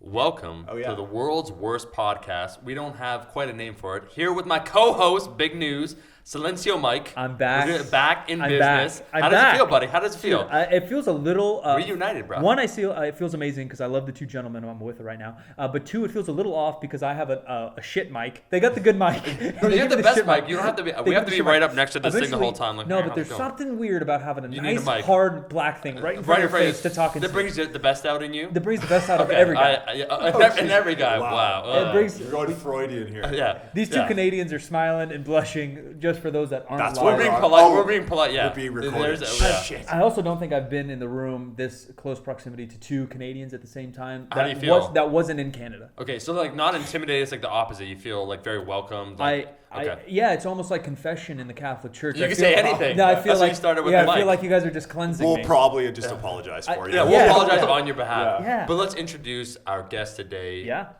Welcome to the world's worst podcast. We don't have quite a name for it. Here with my co-host, big news, Silencio Mike. I'm back. We're back in business. Back. How does it feel, buddy? How does it feel? Dude, it feels a little... reunited, bro. One, it feels amazing because I love the two gentlemen I'm with right now. But two, it feels a little off because I have a shit mic. They got the good mic. You have the best mic. You don't have to be... We have to be right up next to this thing the whole time. Like, no, but there's something weird about having a nice, hard black thing right in front of your face to talk into. That brings the best out in you? That brings the best out of every guy. And every guy. Wow. You're going Freudian here. Yeah. These two Canadians are smiling and blushing just for those that aren't live. We're being polite. We're being polite, yeah. We're being recorded. Shit. I also don't think I've been in the room this close proximity to two Canadians at the same time. How do you feel? That wasn't in Canada. Okay, so like not intimidated, it's like the opposite. You feel like very welcomed. It's almost like confession in the Catholic Church. You can say anything. No, I feel like you started with I feel like you guys are just cleansing me. We'll probably just apologize for you. Yeah, we'll apologize on your behalf. Yeah. But let's introduce our guest today. Yeah.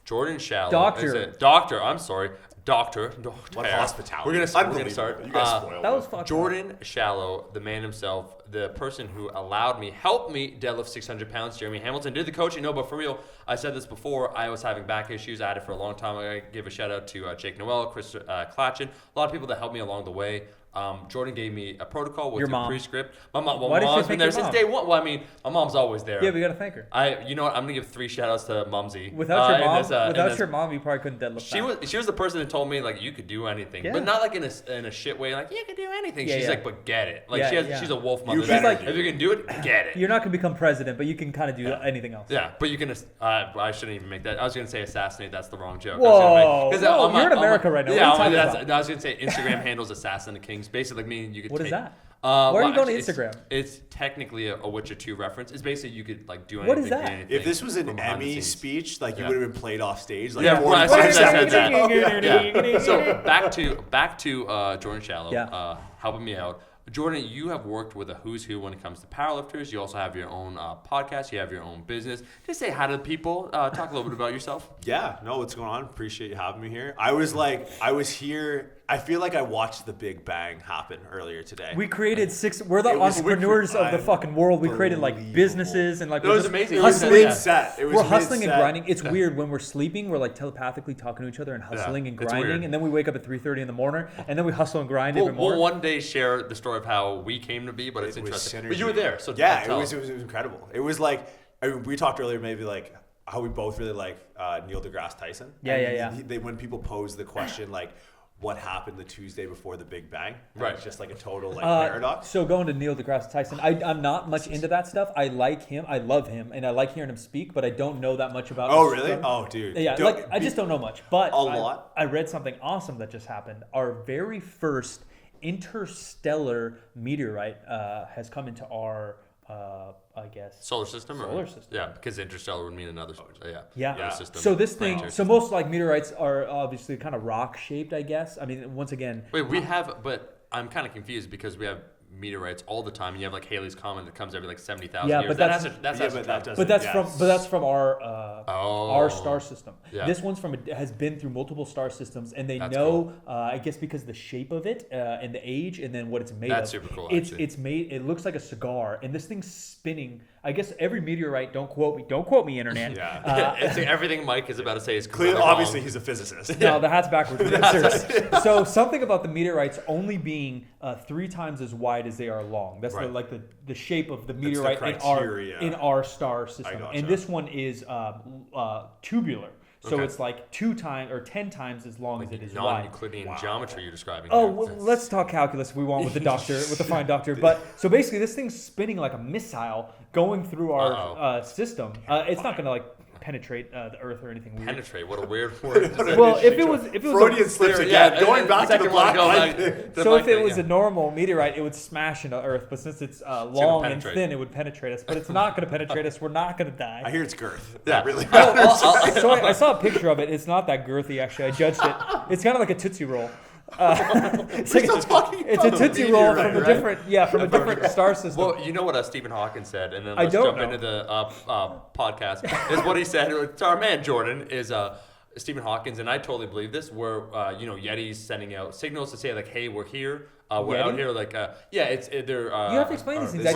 Jordan Shallow. Doctor. I'm sorry. Doctor. What hospitality. We're gonna start. You guys spoiled that was fucked Jordan Shallow, the man himself, the person who helped me deadlift 600 pounds. Jeremy Hamilton did the coaching. No, but for real, I said this before. I was having back issues. I had it for a long time. I give a shout out to Jake Noel, Chris Klatchin, a lot of people that helped me along the way. Jordan gave me a protocol with a prescript. My mom's been there since day one. Well, I mean, my mom's always there. Yeah, we gotta thank her. You know what? I'm gonna give 3 shout outs to Mumsy. Without your mom, you probably couldn't deadlift. She was the person that told me like you could do anything, but not like in a shit way. Like you could do anything. She's like, but get it. Like she's a wolf mother. She's like, if you can do it, get it. You're not gonna become president, but you can kind of do anything else. Yeah, but you can. I shouldn't even make that. I was gonna say assassinate. That's the wrong joke. Whoa, you're in America right now. Yeah, I was gonna say Instagram handles assassin the kings. Basically, meaning you could. What is that? Why are you going to Instagram? It's technically a Witcher 2 reference. It's basically you could like do anything. What is that? If this was an Emmy speech, like you would have been played off stage. Like I said that. So back to Jordan Shallow helping me out. Jordan, you have worked with a who's who when it comes to powerlifters. You also have your own podcast. You have your own business. Just say hi to the people. Talk a little bit about yourself. Yeah, no, what's going on? Appreciate you having me here. I was here. I feel like I watched the Big Bang happen earlier today. We created we're the entrepreneurs of the fucking world. We created like businesses and like. It was amazing. It was mid-set. We're hustling and grinding. It's weird when we're sleeping. We're like telepathically talking to each other and hustling and grinding. And then we wake up at 3:30 in the morning and then we hustle and grind even more. We'll one day share the story of how we came to be, but it's interesting. But you were there, so yeah, it was incredible. It was like we talked earlier, maybe like how we both really like Neil deGrasse Tyson. Yeah. When people pose the question like, what happened the Tuesday before the Big Bang? Right. It's just like a total paradox. So going to Neil deGrasse Tyson, I'm not much into that stuff. I like him. I love him. And I like hearing him speak, but I don't know that much about Oh, really? Oh, dude. Yeah, I just don't know much. But lot. I read something awesome that just happened. Our very first interstellar meteorite has come into our I guess solar system. Yeah, because interstellar would mean another. Yeah. System. So this thing. So most like meteorites are obviously kind of rock shaped, I guess. I mean, once again. Wait, but I'm kind of confused because we have meteorites all the time. And you have like Halley's Comet that comes every like 70,000 years. But that's from our star system. Yeah. This one's has been through multiple star systems, and they know. Cool. I guess because the shape of it and the age, and then what it's made of. That's super cool. It's made. It looks like a cigar, and this thing's spinning. I guess every meteorite. Don't quote me, internet. It's everything Mike is about to say is clearly. Obviously, he's a physicist. No, the hat's backwards. So something about the meteorites only being 3 times as wide as they are long. That's the shape of the meteorite in our star system. Gotcha. And this one is tubular. So it's like 2 times or 10 times as long as it is wide. Non-Euclidean geometry you're describing. Let's talk calculus if we want with the doctor, with the fine doctor. But so basically, this thing's spinning like a missile going through our system. It's not going to like penetrate the Earth or anything weird. Penetrate? What a weird word. Well, if it was Freudian slips again. Going back to the black light. So if it was a normal meteorite, it would smash into Earth. But since it's long and thin, it would penetrate us. But it's not going to penetrate us. We're not going to die. I hear it's girth. Yeah, really. So I saw a picture of it. It's not that girthy, actually. I judged it. It's kind of like a Tootsie Roll. It's a Tootsie Roll from a different star system. Well, you know what Stephen Hawking said, and then let's jump into the podcast. Is what he said. It's our man Jordan is Stephen Hawking, and I totally believe this. Where Yeti's sending out signals to say like, hey, we're here. We're out here like they're. You have to explain these things. I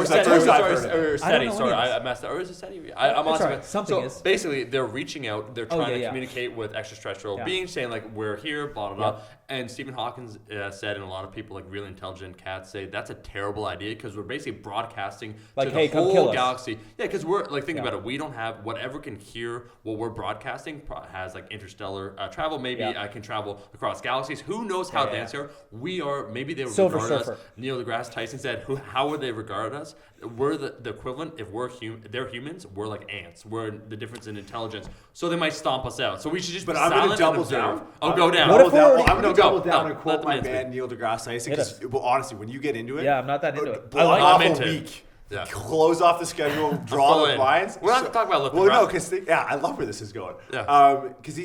messed up. Or is it SETI? I'm honestly right. Something is. Basically, they're reaching out. They're trying to communicate with extraterrestrial beings, saying like we're here, blah blah blah. And Stephen Hawking said, and a lot of people, like really intelligent cats, say that's a terrible idea because we're basically broadcasting like, to the whole galaxy. Yeah, because we're like, think about it. We don't have whatever can hear what we're broadcasting has like interstellar travel. Maybe I can travel across galaxies. Who knows how advanced they are? We are. Maybe they would regard us. Neil deGrasse Tyson said, "How would they regard us? We're the equivalent. If they're humans. We're like ants. We're the difference in intelligence. So they might stomp us out. So we should just. But I'm going to double down. I'll go down. I'm going to double down and quote my man Neil deGrasse Tyson. Because honestly, when you get into it, I'm not that into it. I'm into it. Yeah. Close off the schedule, draw the lines. We're not talking about looking around. No, because I love where this is going. Yeah. Because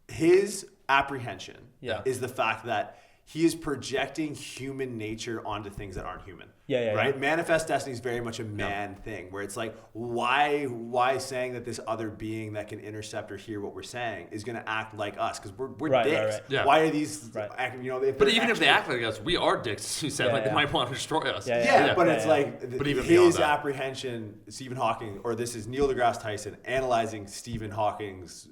his apprehension is the fact that he is projecting human nature onto things that aren't human. Right? Manifest Destiny is very much a man thing, where it's like, why saying that this other being that can intercept or hear what we're saying is going to act like us? Because we're dicks. Right. Yeah. Why are these? Acting, but even if they act like us, we are dicks. You said they might want to destroy us. But it's like but even his apprehension, Stephen Hawking, or this is Neil deGrasse Tyson analyzing Stephen Hawking's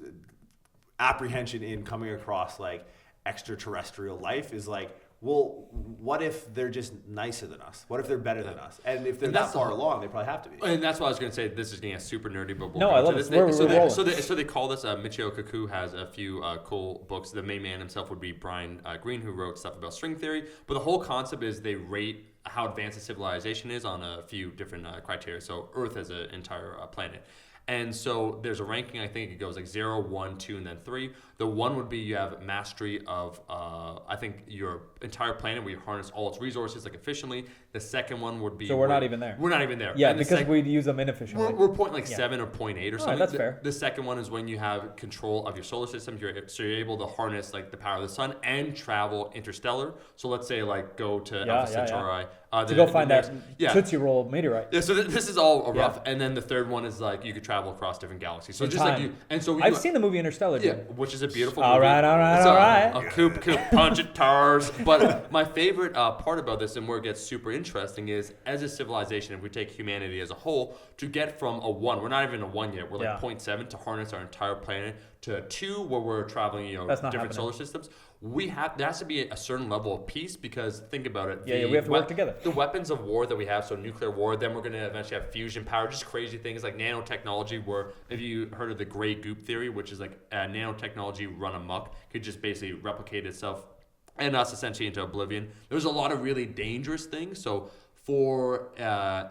apprehension in coming across like extraterrestrial life is like, well, what if they're just nicer than us? What if they're better than us? And if they're that far along, they probably have to be. And that's why I was going to say this is getting super nerdy, but I love it. So they call this. Michio Kaku has a few cool books. The main man himself would be Brian Greene, who wrote stuff about string theory. But the whole concept is they rate how advanced a civilization is on a few different criteria. So Earth as an entire planet. And so there's a ranking, I think it goes like 0, 1, 2, and then 3. The 1 would be you have mastery of, I think, your entire planet where you harness all its resources like efficiently. The second one would be... So we're not even there. We're not even there. Yeah, because we'd use them inefficiently. We're point 7 or 0.8 or something. That's fair. The second one is when you have control of your solar system. So you're able to harness like the power of the sun and travel interstellar. So let's say like go to Alpha Centauri. To go find that Tootsie Roll meteorite. Yeah, so this is all rough. And then the third one is like you could travel across different galaxies. So I've seen the movie Interstellar, dude. Yeah, which is a beautiful movie. All right. A coop, punch it, tars. But my favorite part about this and where it gets super interesting is as a civilization, if we take humanity as a whole, to get from a 1, we're not even a 1 yet, we're like 0.7 to harness our entire planet, to 2 where we're traveling, different solar systems. There has to be a certain level of peace because think about it. We have to work together. The weapons of war that we have, so nuclear war, then we're going to eventually have fusion power, just crazy things like nanotechnology where, have you heard of the gray goop theory, which is like nanotechnology run amok, could just basically replicate itself and us essentially into oblivion. There's a lot of really dangerous things. So for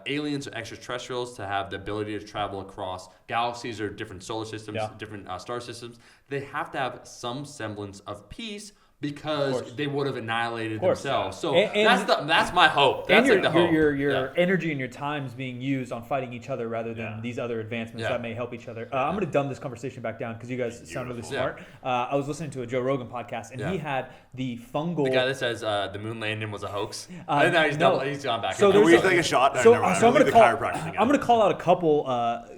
aliens or extraterrestrials to have the ability to travel across galaxies or different solar systems, different star systems, they have to have some semblance of peace because they would have annihilated themselves. So that's my hope. That's and the hope. Your energy and your time is being used on fighting each other rather than these other advancements that may help each other. I'm going to dumb this conversation back down because you guys sound really smart. I was listening to a Joe Rogan podcast and he had the fungal... The guy that says the moon landing was a hoax. He's gone back. So we take a shot. I'm going to call out a couple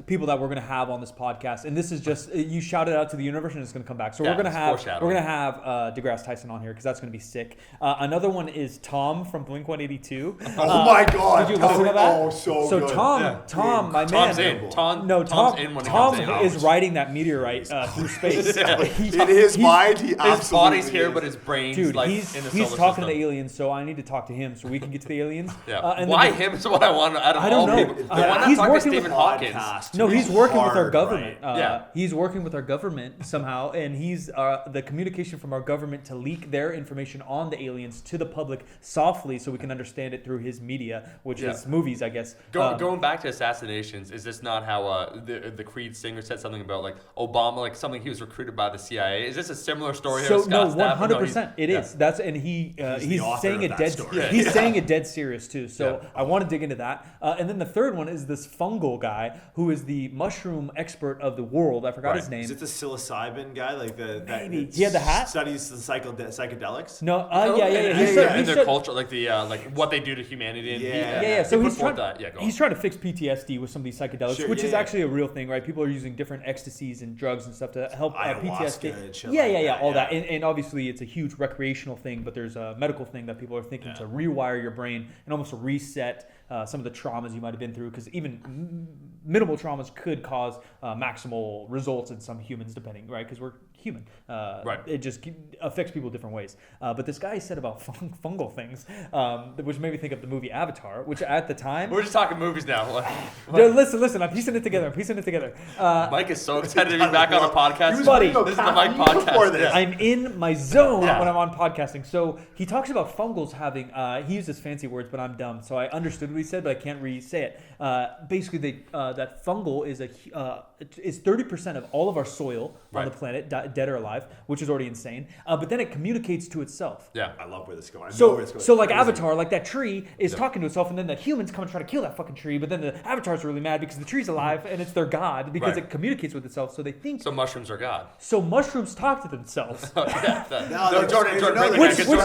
people that we're going to have on this podcast, and this is just you shout it out to the universe and it's going to come back. So we're going to have deGrasse Tyson on here because that's going to be sick. Another one is Tom from Blink-182. Oh my God! Did you listen to that? Oh, so good. Tom, my man. Tom is riding that meteorite through space. In his mind, his body's here, but his brain's in the solar system. Talking to the aliens, so I need to talk to him so we can get to the aliens. Why him is what I want out of all people. Why not talk to Stephen Hawking? No, he's working with our government. He's working with our government somehow, and he's the communication from our government to leak their information on the aliens to the public softly so we can understand it through his media, which is movies, I guess. Going back to assassinations, is this not how the Creed singer said something about like Obama, like something he was recruited by the CIA? Is this a similar story? So no, 100% it is. That's and he's saying it dead. He's saying it dead serious too. So I want to dig into that. And then the third one is this fungal guy who is the mushroom expert of the world. I forgot his name. Is it the psilocybin guy? Like maybe he had the hat. Studies the psychedelics. psychedelics? No, In their culture, like the like what they do to humanity. And So he's trying to fix PTSD with some of these psychedelics, which is actually a real thing, right? People are using different ecstasies and drugs and stuff to help PTSD. All that. And obviously, it's a huge recreational thing, but there's a medical thing that people are thinking to rewire your brain and almost reset some of the traumas you might have been through, because even minimal traumas could cause maximal results in some humans, depending, right? Because we're human. It just affects people different ways. But this guy said about fungal things, which made me think of the movie Avatar, which at the time... We're just talking movies now. Listen, I'm piecing it together. Mike is so excited to be back on a podcast. Buddy, this is the Mike podcast. I'm in my zone when I'm on podcasting. So he talks about fungals having... he uses fancy words, but I'm dumb. So I understood what he said, but I can't re-say it. Basically, that fungal is 30% of all of our soil on the planet, dead or alive, which is already insane. But then it communicates to itself. Yeah, I love where this is going. So like Avatar, like that tree is talking to itself, and then the humans come and try to kill that fucking tree. But then the Avatars are really mad because the tree's alive and it's their god because it communicates with itself. So they think. So mushrooms are god. So mushrooms talk to themselves. Jordan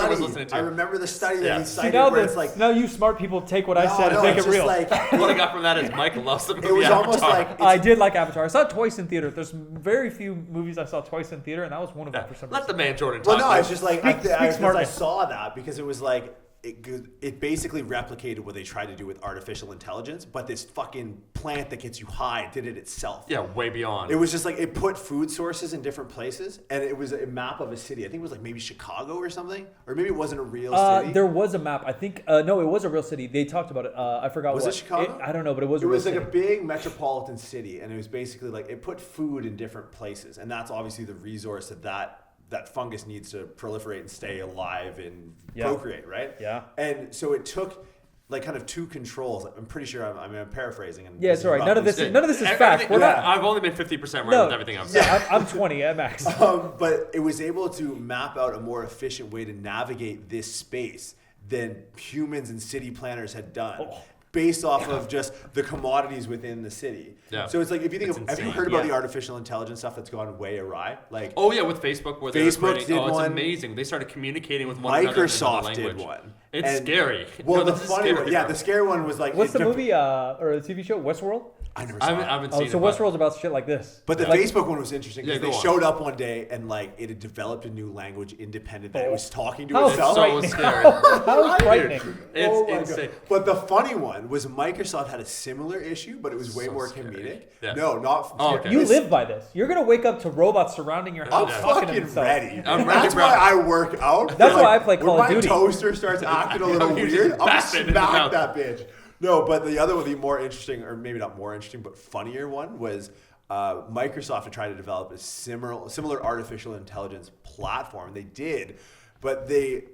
was listening to. I remember the study that he cited where it's like. Now you smart people take what I said and make it real. What I got from that is Mike loves the movie It was Avatar. almost like I did like Avatar. I saw it twice in theater. There's very few movies I saw twice in theater, and that was one of them for some reason. Let the man Jordan talk. Well, no, it's just like I speak saw that because it was like it basically replicated what they tried to do with artificial intelligence, but this fucking plant that gets you high did it itself. Yeah, way beyond. It was just like it put food sources in different places, and it was a map of a city. I think it was like maybe Chicago or something, or maybe it wasn't a real city. There was a map. I think no, it was a real city. They talked about it. I forgot. Was it Chicago? I don't know, but it was. It was like city. a big metropolitan city, and it was basically like it put food in different places, and that's obviously the resource that fungus needs to proliferate and stay alive and procreate, right? Yeah. And so it took like kind of two controls. I'm pretty sure I'm paraphrasing. And it's all right. None of this is fact. I've only been 50% right with everything I've said. Yeah, I'm 20 at max. But it was able to map out a more efficient way to navigate this space than humans and city planners had done. Based off of just the commodities within the city. Yeah. So it's like, if you think have you heard about the artificial intelligence stuff that's gone way awry? Like, with Facebook, where Facebook did one. It's amazing. They started communicating with one another. Microsoft did one. It's scary. Well, the funny one, the scary one was like, what's the movie or the TV show Westworld? I never saw it. I haven't seen it. So Westworld's about shit like this. But the Facebook one was interesting because they showed up one day and like it had developed a new language independent that it was talking to itself. So scary. How frightening. It's insane. But the funny one was Microsoft had a similar issue, but it was way more comedic. Yeah. No, not. Okay. You live by this. You're gonna wake up to robots surrounding your house. I'm fucking ready. That's why I work out. That's why I play Call of Duty. When my toaster starts acting a little weird, I'm gonna smack that bitch. No, but the other one, the more interesting, or maybe not more interesting, but funnier one was Microsoft had tried to develop a similar artificial intelligence platform. They did, but the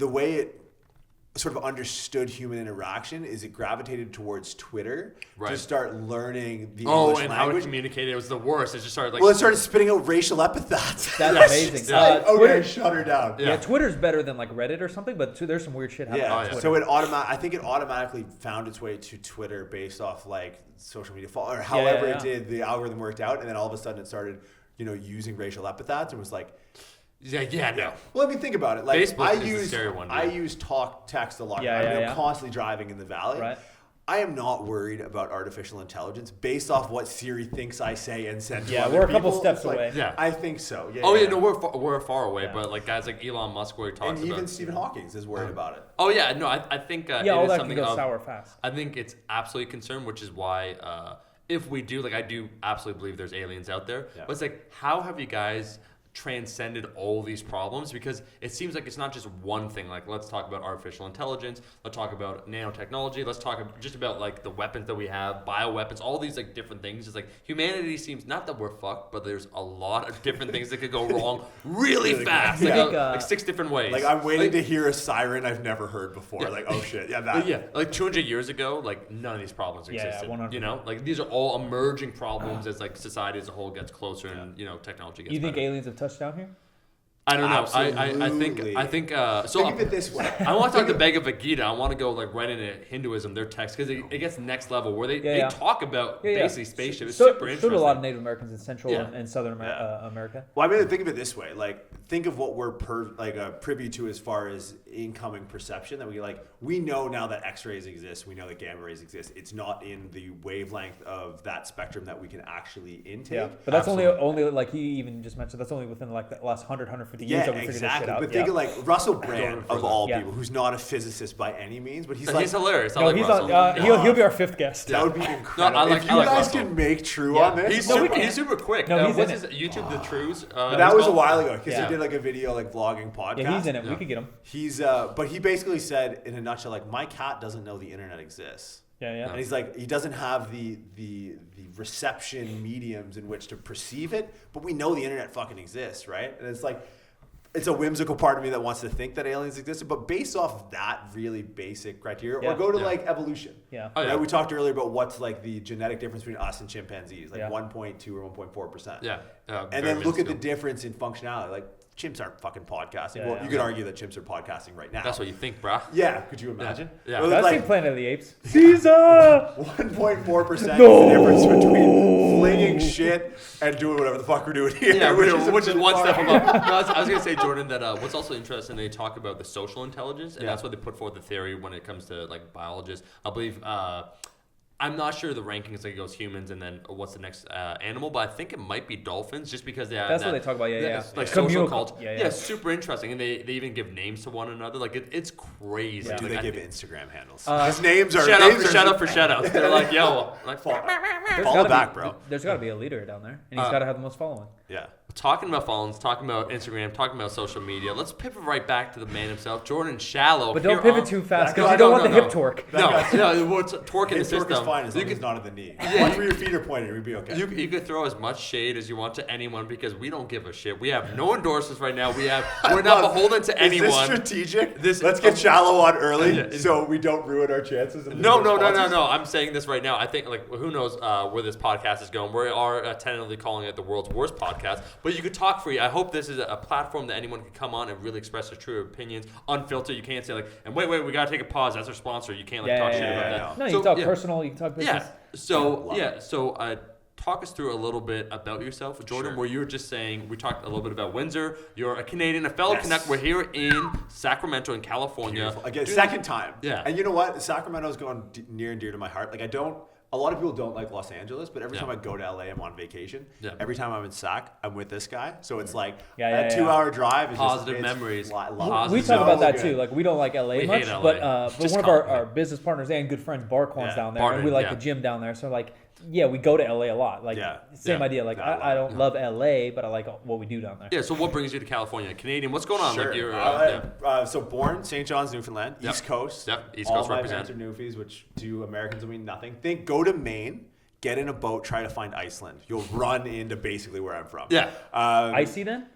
way it sort of understood human interaction is it gravitated towards Twitter to start learning the English language. How it communicated, it was the worst. It just started like... Well, it started spitting out racial epithets. That's amazing. Okay, shut her down. Yeah, Twitter's better than like Reddit or something, but there's some weird shit happening on Twitter. So I think it automatically found its way to Twitter based off like social media or however it did. The algorithm worked out, and then all of a sudden it started, using racial epithets and was like... No. Well, I mean, think about it. Like, Facebook is the scary one. I use talk text a lot. I'm constantly driving in the valley. Right. I am not worried about artificial intelligence based off what Siri thinks I say and send to other we're a people. couple steps away. Yeah, I think so. No, we're far away, but like guys like Elon Musk, where he talks and about, even Stephen Hawking is worried about it. Oh yeah, no, I think it all is that something can go sour fast. I think it's absolutely a concern, which is why if we do, like, I do absolutely believe there's aliens out there. But it's like, how have you guys transcended all these problems? Because it seems like it's not just one thing. Like, let's talk about artificial intelligence, let's talk about nanotechnology, let's talk just about like the weapons that we have, bioweapons, all these like different things. It's like humanity seems, not that we're fucked, but there's a lot of different things that could go wrong really fast. Like 6 different ways. Like, I'm waiting to hear a siren I've never heard before. Like, oh shit, like 200 years ago, like none of these problems existed. 100%. Like these are all emerging problems as like society as a whole gets closer and technology gets You think better. aliens have touched down here? I don't know. Absolutely. I think. So think of it this way. I want to talk the Bhagavad Gita. I want to go like right into Hinduism, their text, because it gets next level where they talk about basically spaceship. It's super interesting. So do a lot of Native Americans in Central and Southern America. Well, I mean, think of it this way. Like, think of what we're privy to as far as incoming perception. That we know now that X-rays exist. We know that gamma rays exist. It's not in the wavelength of that spectrum that we can actually intake. Yeah, but that's only like he even just mentioned. That's only within like the last 150 years that we figured this shit out. But think of like Russell Brand of all people, who's not a physicist by any means, but he's hilarious. No, he's he'll be our fifth guest. That would be incredible. If you guys can make True on this, he's super quick. No, he's what's his YouTube? The Trues. But that was a while ago because he did like a video like vlogging podcast. Yeah, he's in it. We could get him. He's but he basically said in a nutshell, like, my cat doesn't know the internet exists. Yeah. And he's like, he doesn't have the reception mediums in which to perceive it, but we know the internet fucking exists, right? And it's like, it's a whimsical part of me that wants to think that aliens existed, but based off of that really basic criteria, or go to like evolution. Yeah. Right? We talked earlier about what's like the genetic difference between us and chimpanzees, like 1.2 or 1.4%. Yeah. And then look at the difference in functionality. Like, chimps aren't fucking podcasting. You could argue that chimps are podcasting right now. That's what you think, bro. Yeah, could you imagine? Yeah. Well, I've seen Planet of the Apes. Caesar! 1.4% is the difference between flinging shit and doing whatever the fuck we're doing here. Yeah, which is one step above. I was going to say, Jordan, that what's also interesting, they talk about the social intelligence, and that's what they put forward the theory when it comes to like biologists. I believe... I'm not sure the rankings, like it goes humans and then what's the next animal, but I think it might be dolphins just because they have That's what they talk about, like social culture. Yeah, super interesting. And they even give names to one another. Like it's crazy. Yeah. Do they give Instagram handles? His names are... Shout out for shout outs. They're like, yo, like, follow back, bro. There's got to be a leader down there, and he's got to have the most following. Yeah. Talking about phones, talking about Instagram, talking about social media. Let's pivot right back to the man himself, Jordan Shallow. But don't pivot too fast because you don't want the hip torque. No, what's torque in the system? Torque is fine as long as it's not at the knee. Watch where your feet are pointed, we'd be okay. You could throw as much shade as you want to anyone because we don't give a shit. We have no endorsements right now. We're not beholden to anyone. Is this strategic? Let's get Shallow on early so we don't ruin our chances. No. I'm saying this right now. I think like who knows where this podcast is going. We are tentatively calling it the world's worst podcast, but you could talk free. I hope this is a platform that anyone can come on and really express their true opinions, unfiltered. You can't say like, and wait, we gotta take a pause. That's our sponsor. You can't talk shit about that. No, you can talk personal. You can talk business. So talk us through a little bit about yourself, Jordan. Where you were just saying we talked a little bit about Windsor. You're a Canadian, a fellow Canuck. We're here in Sacramento, in California. Beautiful. Again, second time. Yeah. And you know what? Sacramento's going near and dear to my heart. Like a lot of people don't like Los Angeles, but every time I go to LA, I'm on vacation. Yeah. Every time I'm in Sac, I'm with this guy. So it's like a 2-hour drive is positive memories. We talk about that too. Like we don't like LA much, LA. but one of our business partners and good friends, Barquan's down there, and we like the gym down there. So like, we go to LA a lot. Like same idea. Like I don't love LA, but I like what we do down there. Yeah. So what brings you to California? Canadian. What's going on? Sure. Like you're, so born St. John's, Newfoundland, East Coast. Yep. East Coast all represent. My parents are Newfies, which to Americans will mean nothing. Go to Maine. Get in a boat, try to find Iceland. You'll run into basically where I'm from. Yeah. Icy then?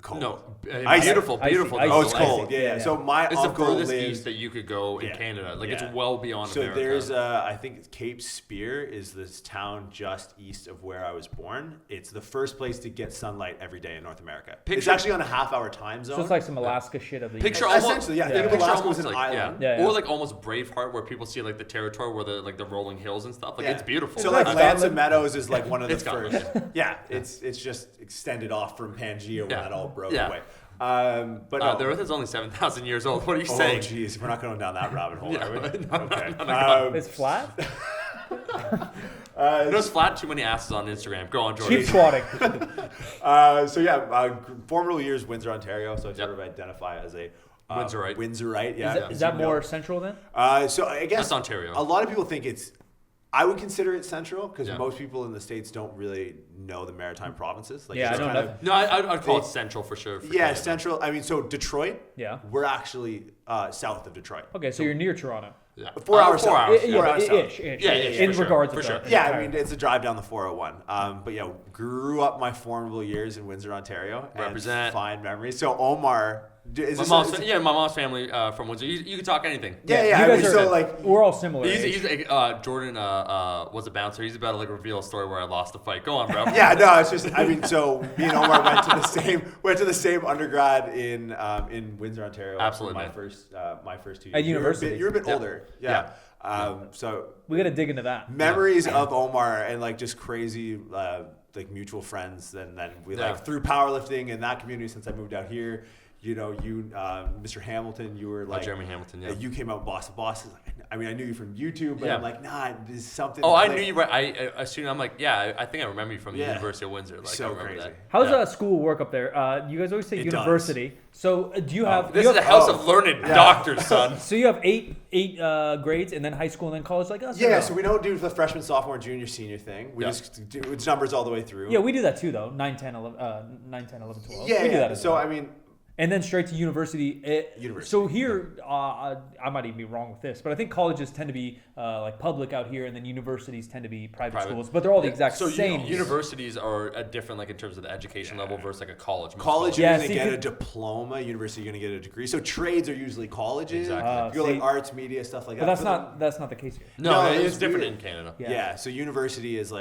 Cold. No. Beautiful. Oh, it's cold. Yeah. So my it's uncle the furthest lives, east that you could go in Canada. Like it's well beyond America. So there's, I think Cape Spear is this town just east of where I was born. It's the first place to get sunlight every day in North America. It's actually on a half-hour time zone. So it's like some Alaska shit of the essentially, think of Alaska as an island. Or like almost Braveheart, where people see like the territory where the rolling hills and stuff. Like it's beautiful. So like Lansing Meadows is like one of the first. It's just extended off from Pangea when that all broke away. But the Earth is only 7,000 years old. What are you saying? Oh, jeez, we're not going down that rabbit hole, are we? Okay. It's flat. It's flat. Too many asses on Instagram. Go on, Jordan. Keep squatting. Former years Windsor, Ontario. So I sort of identify as a Windsorite. Windsorite, yeah. Is that more central then? So I guess that's Ontario. A lot of people think I would consider it central because most people in the States don't really know the maritime provinces. Like I don't know. No, I'd call it central for sure. Central. I mean, so Detroit. Yeah. We're actually south of Detroit. Okay, so you're near Toronto. Yeah. 4 hours south. Ish. In regards for sure. Yeah, I mean, it's a drive down the 401. But grew up my formidable years in Windsor, Ontario. Represent. Fine memories. So Omar My mom's family from Windsor. You can talk anything. Yeah. You guys are, we're all similar. He's Jordan was a bouncer. He's about to reveal a story where I lost a fight. Go on, bro. Yeah, no, it's just so me and Omar went to the same undergrad in Windsor, Ontario. Absolutely, my first 2 years. At university. You're a bit older. Yeah. So we got to dig into that. Memories of Omar and just crazy mutual friends, and then we through powerlifting in that community since I moved out here. Mr. Hamilton, you were Jeremy Hamilton, yeah. You came out with Boss of Bosses. I mean, I knew you from YouTube, but I'm like, nah, there's something. Oh, I knew you. Right. I assumed. I'm like, I think I remember you from the University of Windsor. So I remember crazy. that. How's school work up there? You guys always say university. Does. So do you have? This is a house of learned doctors, son. So you have eight grades, and then high school, and then college, like us. Yeah. So we don't do the freshman, sophomore, junior, senior thing. We just do it's numbers all the way through. Yeah, we do that too, though. 9, 10, 11, 12. Yeah. We do that as well. I mean. And then straight to university. So here, I might even be wrong with this, but I think colleges tend to be public out here, and then universities tend to be private schools. But they're all the exact same. So universities are different, in terms of the education level versus a college. College, you're going to get a diploma. University, you're going to get a degree. So trades are usually colleges. Exactly. You go arts, media, stuff like that. But that's not the case here. No, it's different in Canada. Yeah. So university is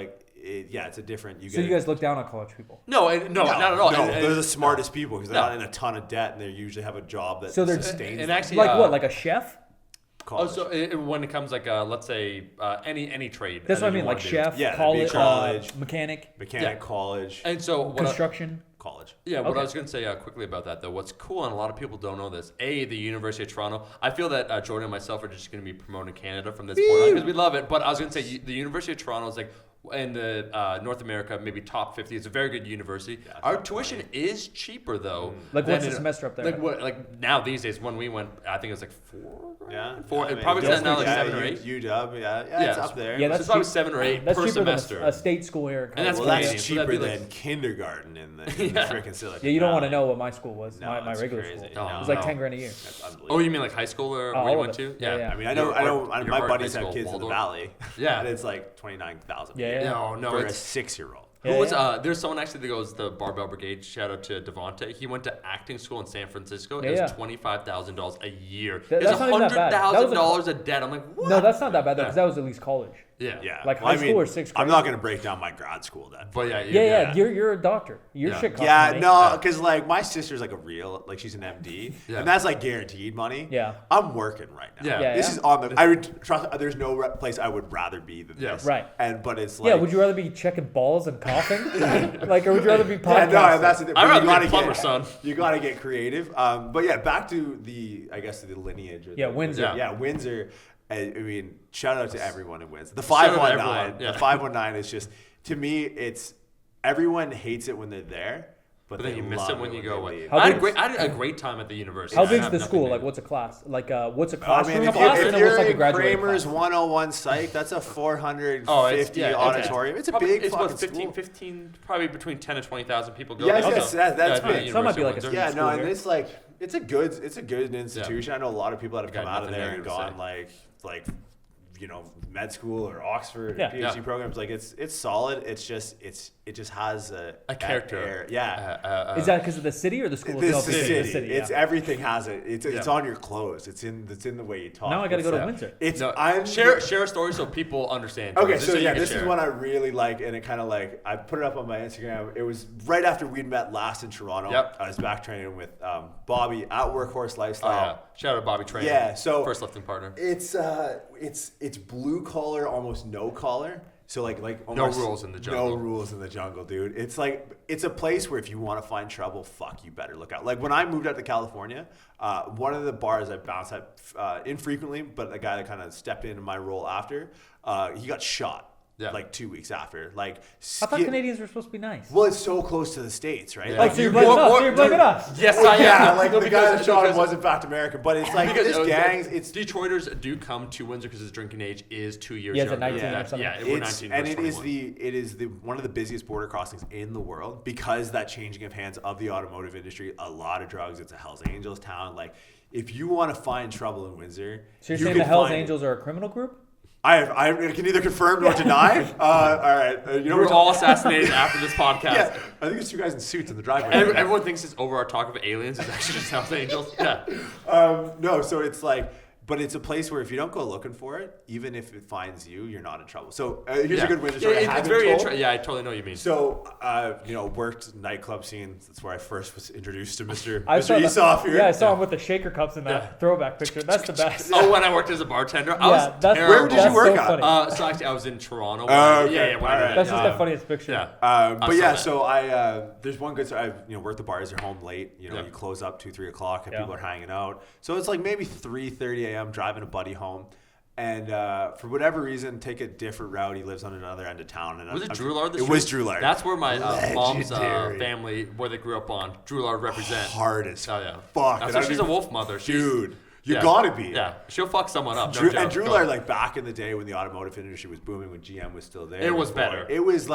it's a different. You guys look down on college people? No, not at all. No, they're the smartest people because they're not in a ton of debt and they usually have a job that sustains. And actually, like a chef? College. Oh, so when it comes let's say any trade. That's what I mean, like chef, college, mechanic, college, and so construction. College. Yeah, what I was going to say quickly about that, though, what's cool, and a lot of people don't know this, the University of Toronto, I feel that Jordan and myself are just going to be promoting Canada from this point on because we love it, but I was going to say the University of Toronto is in the North America, maybe top 50. It's a very good university. Yeah, our tuition is cheaper, though. Like what's the semester up there? Like now these days, when we went, I think it was $4. Yeah. Probably now 7 or 8. UW, it's up there. Yeah, that's probably 7 or 8 per semester. Than a state school here. And that's cheaper than kindergarten in the freaking Silicon Valley. Yeah, you don't want to know what my school was. My regular school. It was like $10,000 a year. That's unbelievable. Oh, you mean like high school or where you went to? Yeah. I mean, I know. My buddies have kids in the valley. Yeah. And it's like $29,000. Yeah. No, for a 6-year-old. Who was there's someone actually that goes the Barbell Brigade. Shout out to Devonte. He went to acting school in San Francisco. It was $25,000 a year. It's $100,000 a debt. I'm like, what? No, that's not that bad though, because that was at least college. Yeah. Like high school or 6th grade. I'm not going to break down my grad school then. But you're a doctor. Your shit costs money. No, because my sister's she's an MD, and that's guaranteed money. Yeah. I'm working right now. This is on the. I would trust. There's no place I would rather be than this. Right. But it's would you rather be checking balls and coughing, or would you rather be podcasting? No, that's the thing. I'd rather be a plumber, son. You got to get creative. But back to the lineage. Windsor. Windsor. I mean, shout out to everyone in Windsor. The 519. The 519 is just, to me, it's everyone hates it when they're there, but then you miss it when you go away. I had a great time at the university. How big's the school? What's a class? What's a classroom? If you're in Kramer's 101 psych, that's a 450 auditorium. It's a big fucking school. 15, probably between 10 and 20,000 people go. Yes, that's big. So it might be like a school and it's a good institution. I know a lot of people that have come out of there and gone med school or Oxford or PhD programs. It's solid. It just has a character. Is that because of the city or the school itself? The city. It's everything has it. It's on your clothes. It's in the way you talk. Now I got to go to Windsor. Share a story so people understand. Okay, so this is one I really like, and it kind of I put it up on my Instagram. It was right after we'd met last in Toronto. Yep. I was back training with Bobby at Workhorse Lifestyle. Shout out Bobby Training. Yeah, so first lifting partner. It's blue collar, almost no collar. So almost no rules in the jungle. No rules in the jungle, dude. It's a place where if you want to find trouble, you better look out. When I moved out to California, one of the bars I bounced at infrequently, but the guy that kind of stepped into my role after, he got shot. 2 weeks after. I thought Canadians were supposed to be nice. Well, it's so close to the States, right? So you're blaming us. You're blaming us. Yes, I am. The guy that shot him was in fact American, but it's this gangs. It's Detroiters do come to Windsor because his drinking age is 2 years younger. It's 19 or something. we're 19. And it is one of the busiest border crossings in the world because that changing of hands of the automotive industry. A lot of drugs. It's a Hells Angels town. If you want to find trouble in Windsor, so you're saying the Hells Angels are a criminal group? I can neither confirm nor deny. All right. We're all assassinated after this podcast. Yeah, I think it's two guys in suits in the driveway. Everyone thinks it's over our talk of aliens. It's actually just Hells Angels. Yeah. No, so it's like, but it's a place where if you don't go looking for it, even if it finds you, you're not in trouble. So here's a good Windsor story. It's very interesting. Yeah, I totally know what you mean. So, worked nightclub scene. That's where I first was introduced to Mr. Esoff here. Yeah, I saw him with the shaker cups in that throwback picture. That's the best. Oh, when I worked as a bartender, I was terrible. Where did you work at? So actually, I was in Toronto. Okay. That's just the funniest picture. Yeah. So there's one good story. I work the bars. You're home late. You close up 2-3 o'clock, and people are hanging out. So it's like maybe 3:30 a.m. driving a buddy home, and for whatever reason take a different route. He lives on another end of town. And was it Drouillard? It was Drouillard. That's where my mom's family, where they grew up on. Drouillard represent. Hard as fuck. So she's a wolf mother. Dude. You gotta be. Yeah, she'll fuck someone up. And Drouillard, like back in the day when the automotive industry was booming, when GM was still there. It was better. It was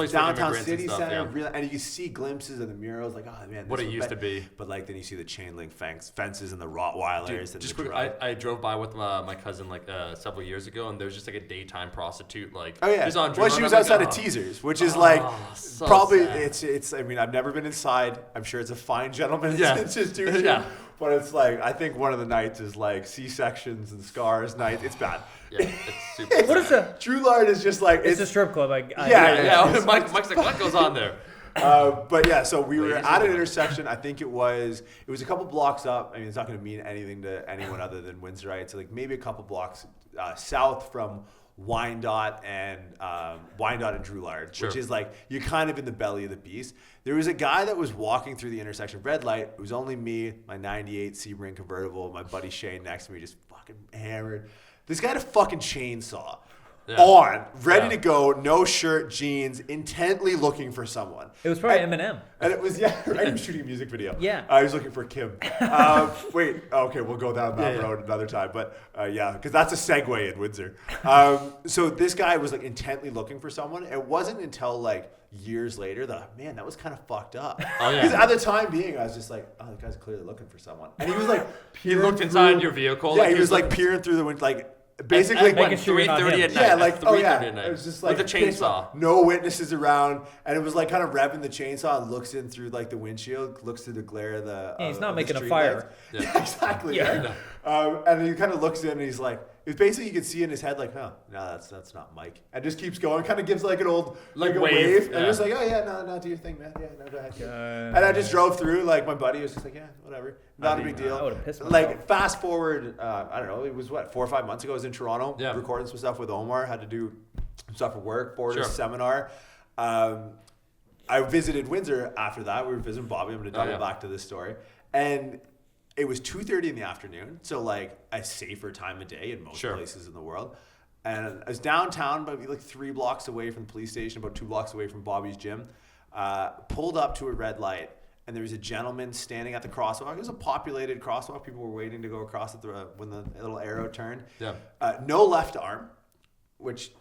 downtown city center, and you could see glimpses of the murals, like, oh man, what it used to be. But like then you see the chain link fences and the Rottweilers. Dude, just quick, I drove by with my cousin like several years ago, and there was just like a daytime prostitute like. Oh yeah. Just on well, she was outside of Teasers, which is so probably sad. It's. I mean, I've never been inside. I'm sure it's a fine gentleman's institution. Yeah. But it's like, I think one of the nights is like C-sections and scars night. It's bad. Yeah, it's super What is that? Drouillard is just like... It's a strip club. Yeah. Mike's like, what goes on there? But yeah, so we were at an intersection. I think it was a couple blocks up. I mean, it's not going to mean anything to anyone other than Windsorite. So like maybe a couple blocks south from Wyandotte and Drouillard, which is like you're kind of in the belly of the beast. There was a guy that was walking through the intersection, red light. It was only me, my '98 Sebring convertible, my buddy Shane next to me, just fucking hammered. This guy had a fucking chainsaw ready to go, no shirt, jeans, intently looking for someone. It was probably Eminem. And it was, right? He was shooting a music video. Yeah. He was looking for Kim. Okay, we'll go down that road another time. But because that's a segue in Windsor. So this guy was like intently looking for someone. It wasn't until like years later that, man, that was kind of fucked up. Oh, yeah. Because at the time being, I was just like, oh, the guy's clearly looking for someone. And he was like, he looked inside your vehicle. Yeah, he was like peering through the window, like, basically, at 3:30 at night. Yeah, like at night. It was just like with the chainsaw. No witnesses around, and it was like kind of revving the chainsaw and looks in through like the windshield, looks through the glare of the. He's not making a fire. Yeah, exactly. Yeah. Right? And he kind of looks in and he's like, it's basically you could see in his head like, no, that's not Mike, and just keeps going. Kind of gives like an old like a wave, and just like, oh yeah, no, do your thing, man. Yeah, no, go ahead. And I just drove through. Like my buddy was just like, yeah, whatever, not a big deal. I would have pissed myself. Like fast forward, I don't know, it was 4 or 5 months ago. I was in Toronto recording some stuff with Omar. Had to do some stuff for work, Borders seminar. I visited Windsor after that. We were visiting Bobby. I'm going to double back to this story, and it was 2:30 in the afternoon, so like a safer time of day in most places in the world. And I was downtown, but like 3 blocks away from the police station, about 2 blocks away from Bobby's gym. Pulled up to a red light, and there was a gentleman standing at the crosswalk. It was a populated crosswalk. People were waiting to go across when the little arrow turned. Yeah. No left arm, which,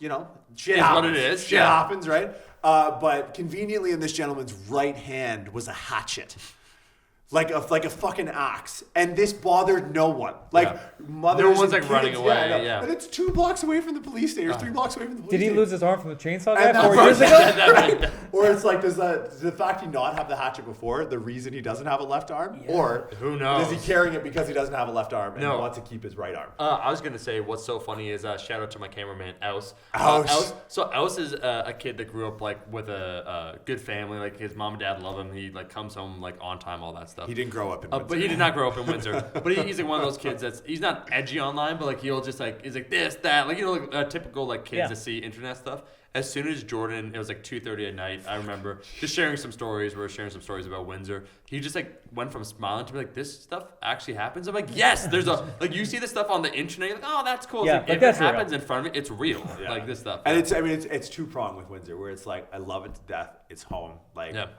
shit happens. What it is. Shit happens, right? But conveniently in this gentleman's right hand was a hatchet. Like a fucking axe, and this bothered no one. Mothers, no one's like kids, running away. Yeah, and it's 2 blocks away from the police station, or 3 blocks away from the police station. Did he lose his arm from the chainsaw guy 4 years ago? Right? Or it's like, does the fact he not have the hatchet before the reason he doesn't have a left arm, or who knows? Is he carrying it because he doesn't have a left arm and he wants to keep his right arm? I was gonna say what's so funny is shout out to my cameraman Aus. So Aus is a kid that grew up like with a good family. Like his mom and dad love him. He like comes home like on time, all that stuff. He didn't grow up in Windsor. But he did not grow up in Windsor. But he's like one of those kids he's not edgy online, but like he'll just like he's like this, that, like like typical like kids that see internet stuff. As soon as Jordan, it was like 2:30 at night. I remember just sharing some stories. We were sharing some stories about Windsor. He just like went from smiling to be like, "This stuff actually happens." I'm like, "Yes, there's a like you see this stuff on the internet. You're like, oh, that's cool." Yeah, like, if it happens in front of me, it's real. Yeah. Like this stuff. And it's 2-pronged with Windsor, where it's like I love it to death. It's home. Like the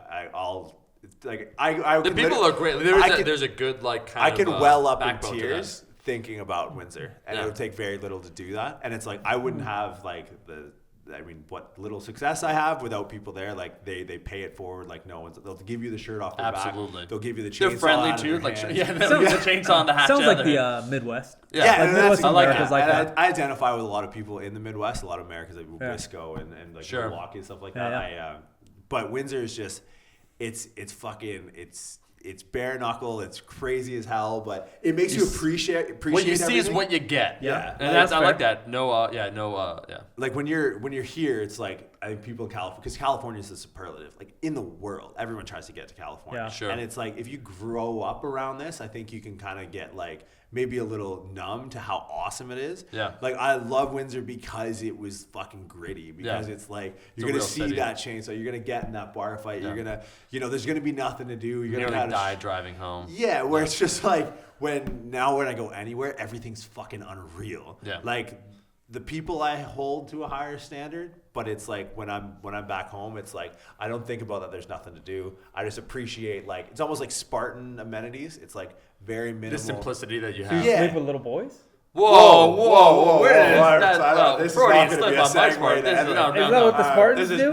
people are great. There's a good like kind I can well up in tears thinking about Windsor, and it would take very little to do that. And it's like I wouldn't have like the I mean, what little success I have without people there, like they pay it forward. Like no one's, they'll give you the shirt off their back. They'll give you the chainsaw. They're friendly out too. of their Like hands. the chainsaw on the hatch. Sounds like the Midwest. Yeah, like and Midwest I America's like like that. that. I identify with a lot of people in the Midwest. A lot of Americans like Wisco and like Sure. Milwaukee and stuff like that. But Windsor is just, it's bare knuckle. It's crazy as hell, but it makes you appreciate what you see everything. is what you get. Yeah, and I like that. Like when you're here, it's like I think people in California, because California is the superlative. Like in the world, everyone tries to get to California. Yeah. Sure. And it's like if you grow up around this, I think you can kind of get like maybe a little numb to how awesome it is. Yeah. Like I love Windsor because it was fucking gritty. Because it's like you're gonna see that chainsaw, you're gonna get in that bar fight. Yeah. You're gonna, there's gonna be nothing to do. You're gonna die driving home. Yeah, where it's just like when I go anywhere, everything's fucking unreal. Yeah. Like the people I hold to a higher standard, but it's like when I'm back home, it's like I don't think about that there's nothing to do. I just appreciate, like, it's almost like Spartan amenities. It's like very minimal. The simplicity that you Do have. you sleep with little boys? Whoa. Where is that? This is not Freudian going to slip be a on my segue. part. to Is anything. that what the Spartans do?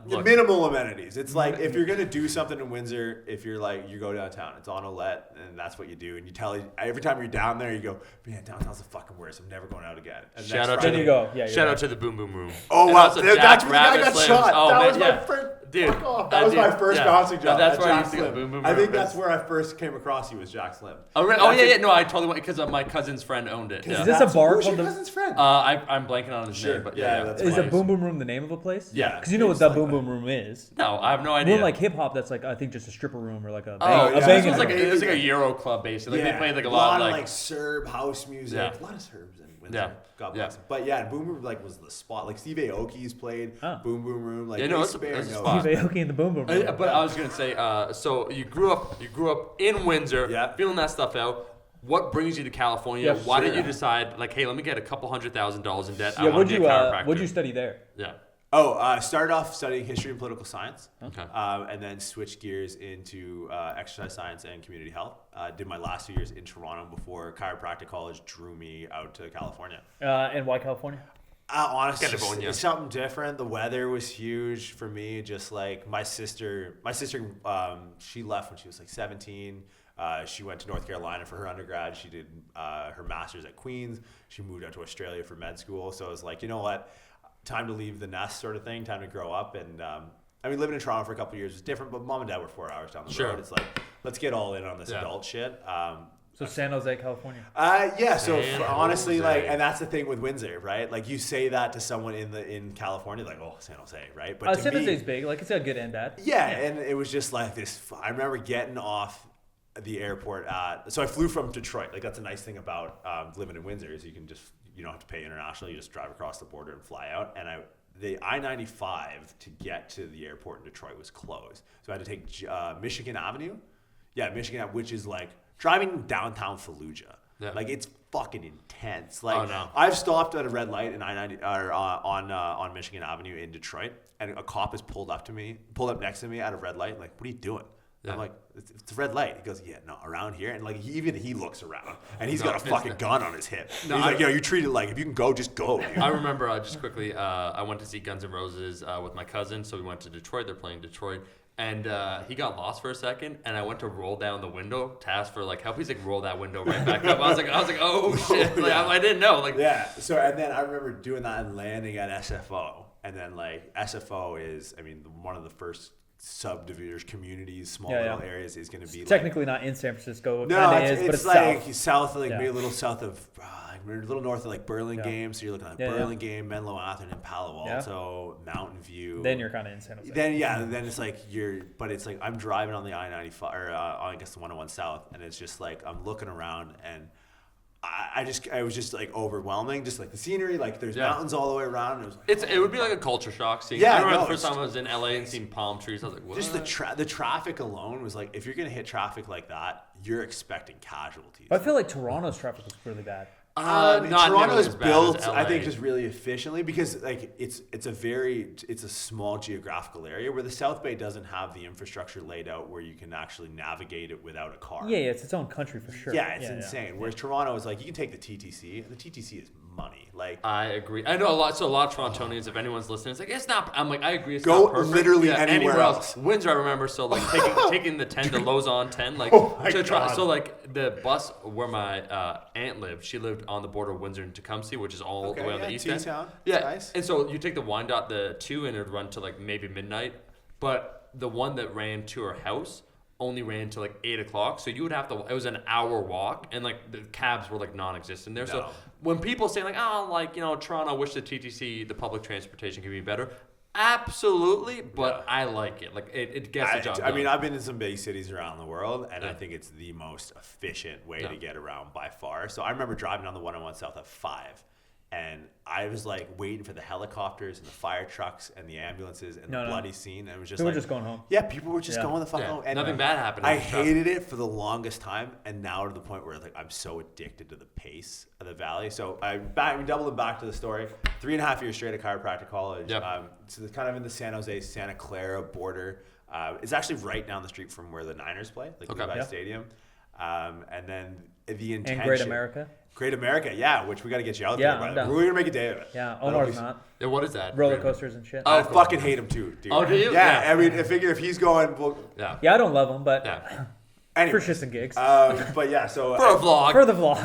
Look, Minimal amenities. It's like if you're gonna do something in Windsor, if you're like you go downtown, it's on Olette, and that's what you do. And you tell every time you're down there, you go, man, downtown's the fucking worst. I'm never going out again. And shout out Then you go, yeah. Shout out to the Boom Boom Room. Oh And wow, also that's Jack when the guy Rabbit got Slims. shot. Oh, That man, was my yeah. first. Dude, Fuck off. That was my first bouncing job. That's at where I Jack used to go. Slim. Boom Boom I think Room. that's where I first came across you, was Jack Slim. Oh, really? Yeah. No, I totally went because my cousin's friend owned it. Is Yeah. this a bar Who's called your the? cousin's friend? I'm blanking on his Sure. name, but Yeah, that's Is fine. a Boom Boom Room the name of a place? Yeah. Because you know what It's the like Boom that. Boom Room is. No, I have no idea. More like hip hop. That's like I think just a stripper room or like a. Oh, a yeah. banging It was like room. it was like a Euro club basically. Like they played like a lot of like Serb house music. Yeah. A lot of Serbs in Windsor. Yeah. God Yeah. bless them. But yeah, Boom Boom was the spot. Like Steve Aoki's played Boom Boom Room. Like Yeah, no, they it's a spare spot. no. Steve Aoki in the Boom Boom Room. But I was gonna say, so you grew up in Windsor, feeling that stuff out. What brings you to California? Yeah, Why sure. did you decide, like, hey, let me get a couple $100,000 in debt? Yeah, what'd you study there? Yeah. Started off studying history and political science. Okay. And then switched gears into exercise science and community health. Did my last 2 years in Toronto before chiropractic college drew me out to California. And why California? Honestly, California. it's something different. The weather was huge for me. Just like my sister, she left when she was like 17. She went to North Carolina for her undergrad. She did her master's at Queen's. She moved out to Australia for med school. So I was like, you know what? Time to leave the nest sort of thing. Time to grow up. And living in Toronto for a couple of years was different, but mom and dad were 4 hours down the road. It's like, let's get all in on this adult shit. So San Jose, California. Honestly, like, and that's the thing with Windsor, right? Like, you say that to someone in California, like, oh, San Jose, right? But San Jose's big. Like, it's got good and bad. Yeah, and it was just like this. I remember getting off the airport so I flew from Detroit. Like, that's a nice thing about living in Windsor is you don't have to pay international. You just drive across the border and fly out. And the I-95 to get to the airport in Detroit was closed, so I had to take Michigan Avenue. Yeah, Michigan, which is like driving downtown Fallujah. Yeah. Like, it's fucking intense. Like, I've stopped at a red light in I-90 or on Michigan Avenue in Detroit, and a cop has pulled up next to me at a red light. Like, what are you doing? Yeah. I'm like, it's a red light. He goes, yeah, no, around here. And like, he looks around, and he's got a fucking gun on his hip. He's like, you treat it like, if you can go, just go. Dude. I remember just quickly, I went to see Guns N' Roses with my cousin. So we went to Detroit. They're playing Detroit. And he got lost for a second, and I went to roll down the window to ask for like help. He's like, roll that window right back up. I was like, oh shit! Like, I didn't know. Like, yeah. So and then I remember doing that and landing at SFO, and then like SFO is, one of the first subdivisions, communities, small little areas is going to be technically not in San Francisco. No, it's it's like south, like maybe a little south of. We're a little north of like Burlingame, so you're looking at Burlingame, Menlo Atherton, Palo Alto, Mountain View. Then you're kind of in San Jose. Then it's like but it's like I'm driving on the I-95 or I guess the 101 South, and it's just like I'm looking around, and I was just like overwhelming, just like the scenery, like there's mountains all the way around. And it was like, it would be like a culture shock seeing. Yeah, I remember the first time I was in LA and seeing palm trees. I was like, what? Just the traffic alone was like, if you're gonna hit traffic like that, you're expecting casualties. But I feel like Toronto's traffic was really bad. Toronto's built, I think, just really efficiently because like it's a small geographical area where the South Bay doesn't have the infrastructure laid out where you can actually navigate it without a car. Yeah, it's its own country for sure. Yeah, it's insane. Whereas Toronto is like, you can take the TTC, and the TTC is money. Like, I agree. I know a lot. So a lot of Torontonians, if anyone's listening, it's like it's not. I'm like, I agree. It's go not perfect. literally anywhere else. Windsor, I remember. So like taking the 10 to Lausanne 10, like to try. So like the bus where my aunt lived, she lived on the border of Windsor and Tecumseh, which is all the way on the east end. Yeah, nice. And so you take the Wyandotte, the 2, and it'd run to like maybe midnight. But the one that ran to her house only ran to like 8 o'clock, so you would have to. It was an hour walk, and like the cabs were like non-existent there. No. So when people say like, oh, like Toronto, I wish the TTC, the public transportation, could be better. Absolutely, but I like it. Like it gets the job done. I mean, I've been in some big cities around the world, and I think it's the most efficient way to get around by far. So I remember driving down the 101 South at 5. And I was like waiting for the helicopters and the fire trucks and the ambulances and the bloody scene. And it was just people were just going home. Yeah, people were just going the fuck home. And nothing bad happened. I hated it for the longest time, and now to the point where like I'm so addicted to the pace of the valley. So I'm doubling back to the story. 3.5 years straight at chiropractic college. Yep. So it's kind of in the San Jose, Santa Clara border. It's actually right down the street from where the Niners play, like Levi Stadium. And then the intention. And Great America. Great America, yeah, which we got to get you out there. We're going to make a day of it. Yeah, Omar's not. Yeah, what is that? Roller coasters and shit. I fucking hate him too, dude. Oh, do you? Yeah, I mean, I figure if he's going... Well, yeah, I don't love him, but... Yeah. Anyways, for shits and gigs. But yeah, so... For a vlog. For the vlog.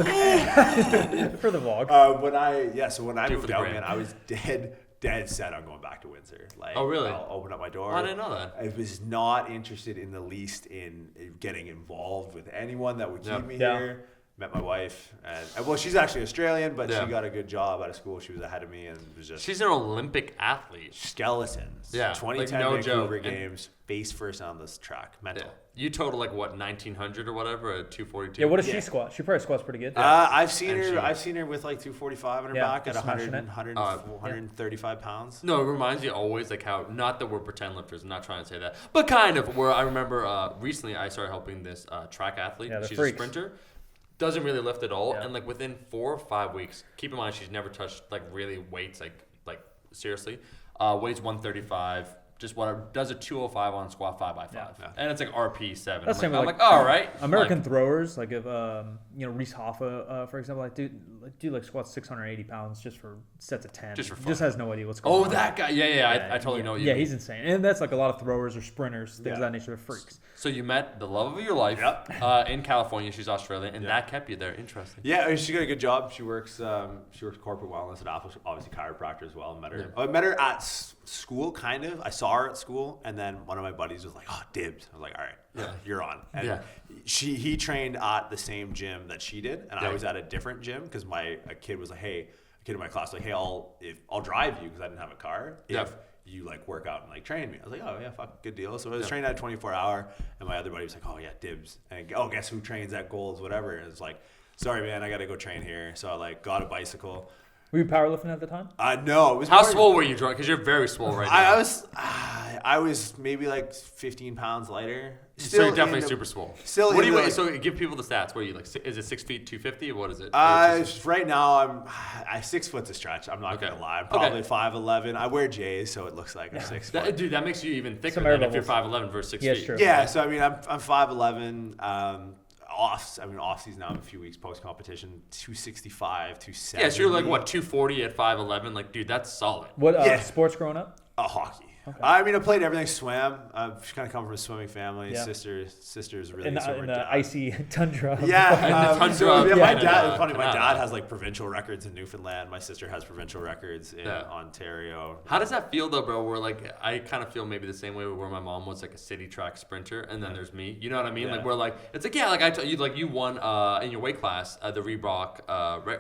For the vlog. When I moved out, man, I was dead set on going back to Windsor. Like, oh, really? I'll open up my door. I didn't know that. I was not interested in the least in getting involved with anyone that would keep me here. Met my wife, and well, she's actually Australian, but she got a good job out of school. She was ahead of me, and was just... She's an Olympic athlete. Skeletons. Yeah. 2010 Vancouver Games, face first on this track. Mental. Yeah. You total like what, 1900 or whatever at 242. Yeah. What does she squat? She probably squats pretty good. I've seen her with like 245 on her back at 135 pounds. No, it reminds me always like how, not that we're pretend lifters, I'm not trying to say that, but kind of, where I remember recently I started helping this track athlete. She's a sprinter. Doesn't really lift at all, and like within 4 or 5 weeks, keep in mind she's never touched like really weights, like seriously, weighs 135, just does a 205 on squat 5x5, and it's like RP 7. That's I'm like, all right. American throwers, like if Reese Hoffa, for example, dude squats 680 pounds just for sets of 10. Just for fun. Just has no idea what's going on. Oh, that guy, I totally know you. Yeah, he's insane, and that's like a lot of throwers or sprinters, things of that nature. They're freaks. So you met the love of your life in California. She's Australian, and that kept you there. Interesting. Yeah, she got a good job. She works corporate wellness at Apple. Obviously, chiropractor as well. I met her at school, kind of. I saw her at school, and then one of my buddies was like, "Oh, dibs." I was like, "All right, you're on." And he trained at the same gym that she did, and I was at a different gym because a kid was like, "Hey," a kid in my class was like, "Hey, I'll drive you,because I didn't have a car if you like work out and like train me." I was like, "Oh yeah, fuck, good deal." So I was trained at a 24-hour, and my other buddy was like, "Oh yeah, dibs." And guess who trains at Gold's, whatever. And it's like, "Sorry man, I got to go train here." So I like got a bicycle. Were you powerlifting at the time? No. It was How swole were you, Because you're very swole right now. I was maybe like 15 pounds lighter. So you're definitely super swole. Still. What do you weigh? So give people the stats. What are you like? Is it 6 feet 250? What is it? Right now I'm 6 foot to stretch. I'm not gonna lie. I'm probably 5'11". I wear J's, so it looks like I'm 6 foot. Dude, that makes you even thicker than if you're 5'11" versus 6 feet. Sure. Yeah. So I mean, I'm 5'11". Off season now. I'm a few weeks post competition. 265, 270. Yeah, so you're like what, 240 at 5'11"? Like, dude, that's solid. What sports growing up? Hockey. Okay. I mean, I played everything. Swam. I've kind of come from a swimming family. Yeah. Sister's really in the icy tundra. Yeah, the tundra. My dad. Funny, my dad has like provincial records in Newfoundland. My sister has provincial records in Ontario. How does that feel though, bro? Where like I kind of feel maybe the same way where my mom was like a city track sprinter, and then there's me. You know what I mean? Yeah. Like we're like it's like like I tell you like you won in your weight class the Reebok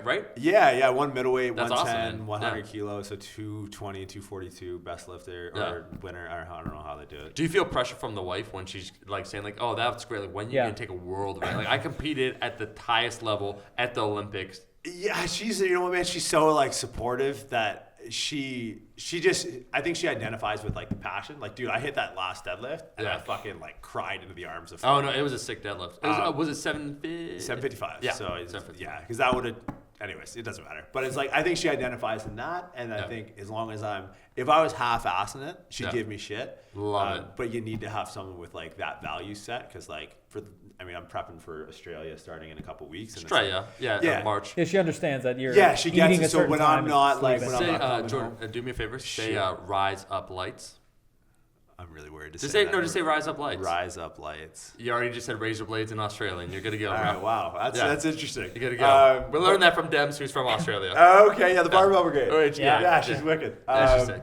right? Yeah, one middleweight, that's 110, awesome, 100 kilos, so 220, 242, best lifter or winner. I don't know how they do it. Do you feel pressure from the wife when she's like saying like, "Oh, that's great. Like, when you gonna take a world event?" Like, I competed at the highest level at the Olympics. Yeah, she's man. She's so like supportive that she just I think she identifies with like the passion. Like, dude, I hit that last deadlift and I fucking like cried into the arms of. Oh no, it was a sick deadlift. Was it 750? 755. Yeah, so because that would have. anyways, it doesn't matter. But it's like, I think she identifies in that. And I think as long as if I was half-assing it, she'd give me shit. Love it. But you need to have someone with like that value set. Cause like I'm prepping for Australia starting in a couple weeks. Australia. March. Yeah, she understands that you're she gets it. So when I'm not like, when I'm not Jordan, do me a favor. Say Rise Up Lights. I'm really worried to say that. Just say Rise Up Lights. Rise Up Lights. You already just said razor blades in Australian. You're good to go. All right, wow. That's interesting. You're good to go. We learned that from Dems, who's from Australia. Okay, the Barbell Brigade. Yeah, she's wicked. Interesting.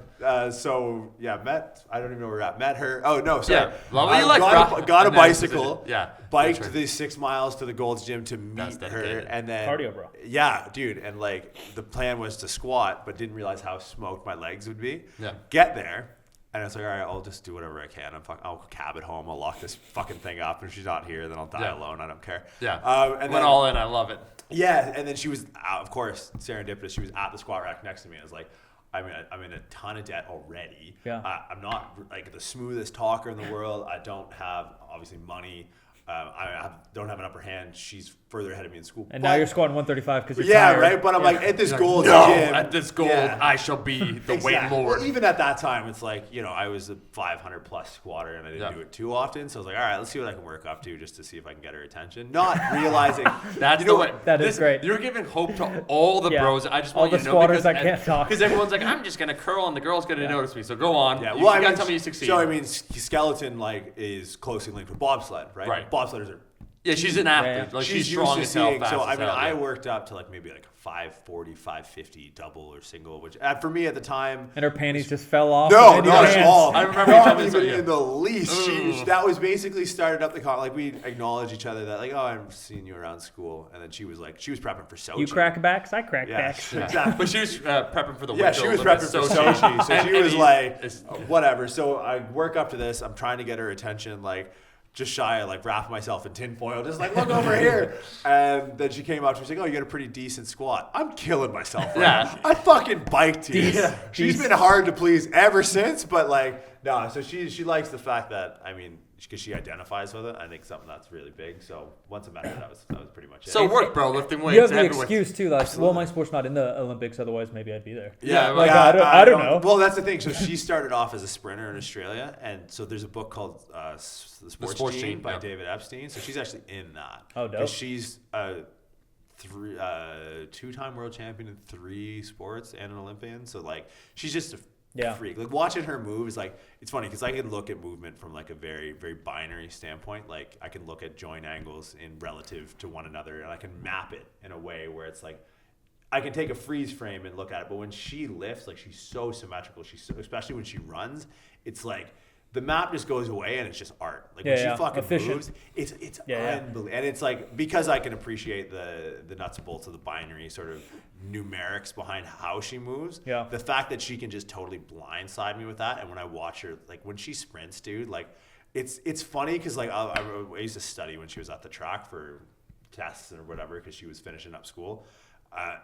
So, I don't even know where we're at. Met her. Oh, no, sorry. Got a bicycle. Biked Biked the 6 miles to the Gold's Gym to meet her. And then cardio, bro. Yeah, dude. And like the plan was to squat, but didn't realize how smoked my legs would be. Yeah. Get there. And I was like, all right, I'll just do whatever I can. I'll cab it home. I'll lock this fucking thing up. And if she's not here, then I'll die alone. I don't care. Yeah. And went all in. I love it. Yeah. And then she was, of course, serendipitous. She was at the squat rack next to me. I was like, I'm in a ton of debt already. Yeah. I'm not like the smoothest talker in the world. I don't have, obviously, money. I don't have an upper hand. She's further ahead of me in school. And now you're squatting 135 because you're tired. Right? But I'm like, at this Gold's gym. At this Gold, I shall be the weight lord. Well, even at that time, it's like, I was a 500 plus squatter and I didn't do it too often. So I was like, all right, let's see what I can work up to just to see if I can get her attention. Not realizing. That's the way. That is great. You're giving hope to all the bros. I just want you to know. All the squatters that can't talk. Because everyone's like, I'm just going to curl and the girl's going to notice me. So go on. Yeah. You got to tell me you succeed. So, skeleton like is closely linked with bobsled, right? Right. Bobsledders are. Yeah, she's an athlete. Yeah. Like she's strong as hell, fast so as hell. I worked up to like maybe like 540, 550 double or single, which for me at the time. And her panties just fell off. No, not at all. I remember you telling me in the least. That was basically started up the like we acknowledged each other that like, oh, I'm seeing you around school, and then she was prepping for Sochi. You crack backs, I crack backs. Exactly. But she was prepping for the winter. Yeah, she was prepping for Sochi. So she was like, whatever. So I work up to this. I'm trying to get her attention, like. Just shy of like wrap myself in tinfoil, just like look over here. And then she came up to me, she's like, "Oh, you got a pretty decent squat." I'm killing myself. Right? Yeah, I fucking biked you. She's been hard to please ever since, but like no. So she likes the fact that because she identifies with it. I think something that's really big. So once I met her, that was pretty much it. So work, bro, lifting weights. You have the excuse too, like, well, my sport's not in the Olympics, otherwise maybe I'd be there. Yeah, like I don't know. Well, that's the thing. So she started off as a sprinter in Australia, and so there's a book called The Sports Gene by David Epstein. So she's actually in that. Oh, dope. She's two-time world champion in 3 sports and an Olympian. So like she's just a freak. Like watching her move is like, it's funny because I can look at movement from like a very, very binary standpoint. Like I can look at joint angles in relative to one another, and I can map it in a way where it's like, I can take a freeze frame and look at it. But when she lifts, like she's so symmetrical. Especially when she runs, it's like the map just goes away and it's just art. Like when she fucking moves, it's unbelievable. And it's like, because I can appreciate the nuts and bolts of the binary sort of numerics behind how she moves. Yeah. The fact that she can just totally blindside me with that. And when I watch her, like when she sprints, dude, like it's funny because like I used to study when she was at the track for tests or whatever because she was finishing up school.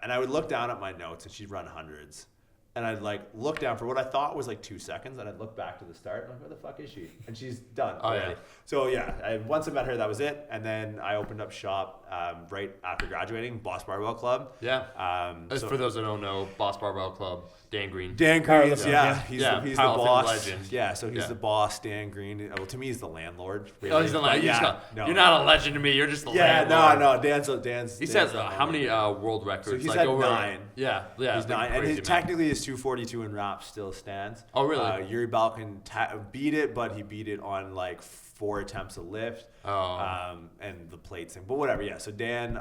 And I would look down at my notes and she'd run hundreds. And I'd like look down for what I thought was like 2 seconds, and I'd look back to the start. And I'm like, where the fuck is she? And she's done. Oh yeah. So once I met her, that was it. And then I opened up shop right after graduating, Boss Barbell Club. Yeah. For those that don't know, Boss Barbell Club, Dan Green. Dan Green, he's the boss. Legend. Yeah, so he's the boss, Dan Green. Well, to me, he's the landlord. Really. Oh, he's the landlord. You're not a legend to me. You're just the landlord. No. Dan's. He says how many world records? So he's like over 9. Yeah. He's 9, and technically his 242 in wraps still stands. Oh, really? Yuri Balkin beat it, but he beat it on like 4 attempts a lift. And the plates thing, but whatever. Yeah. So Dan,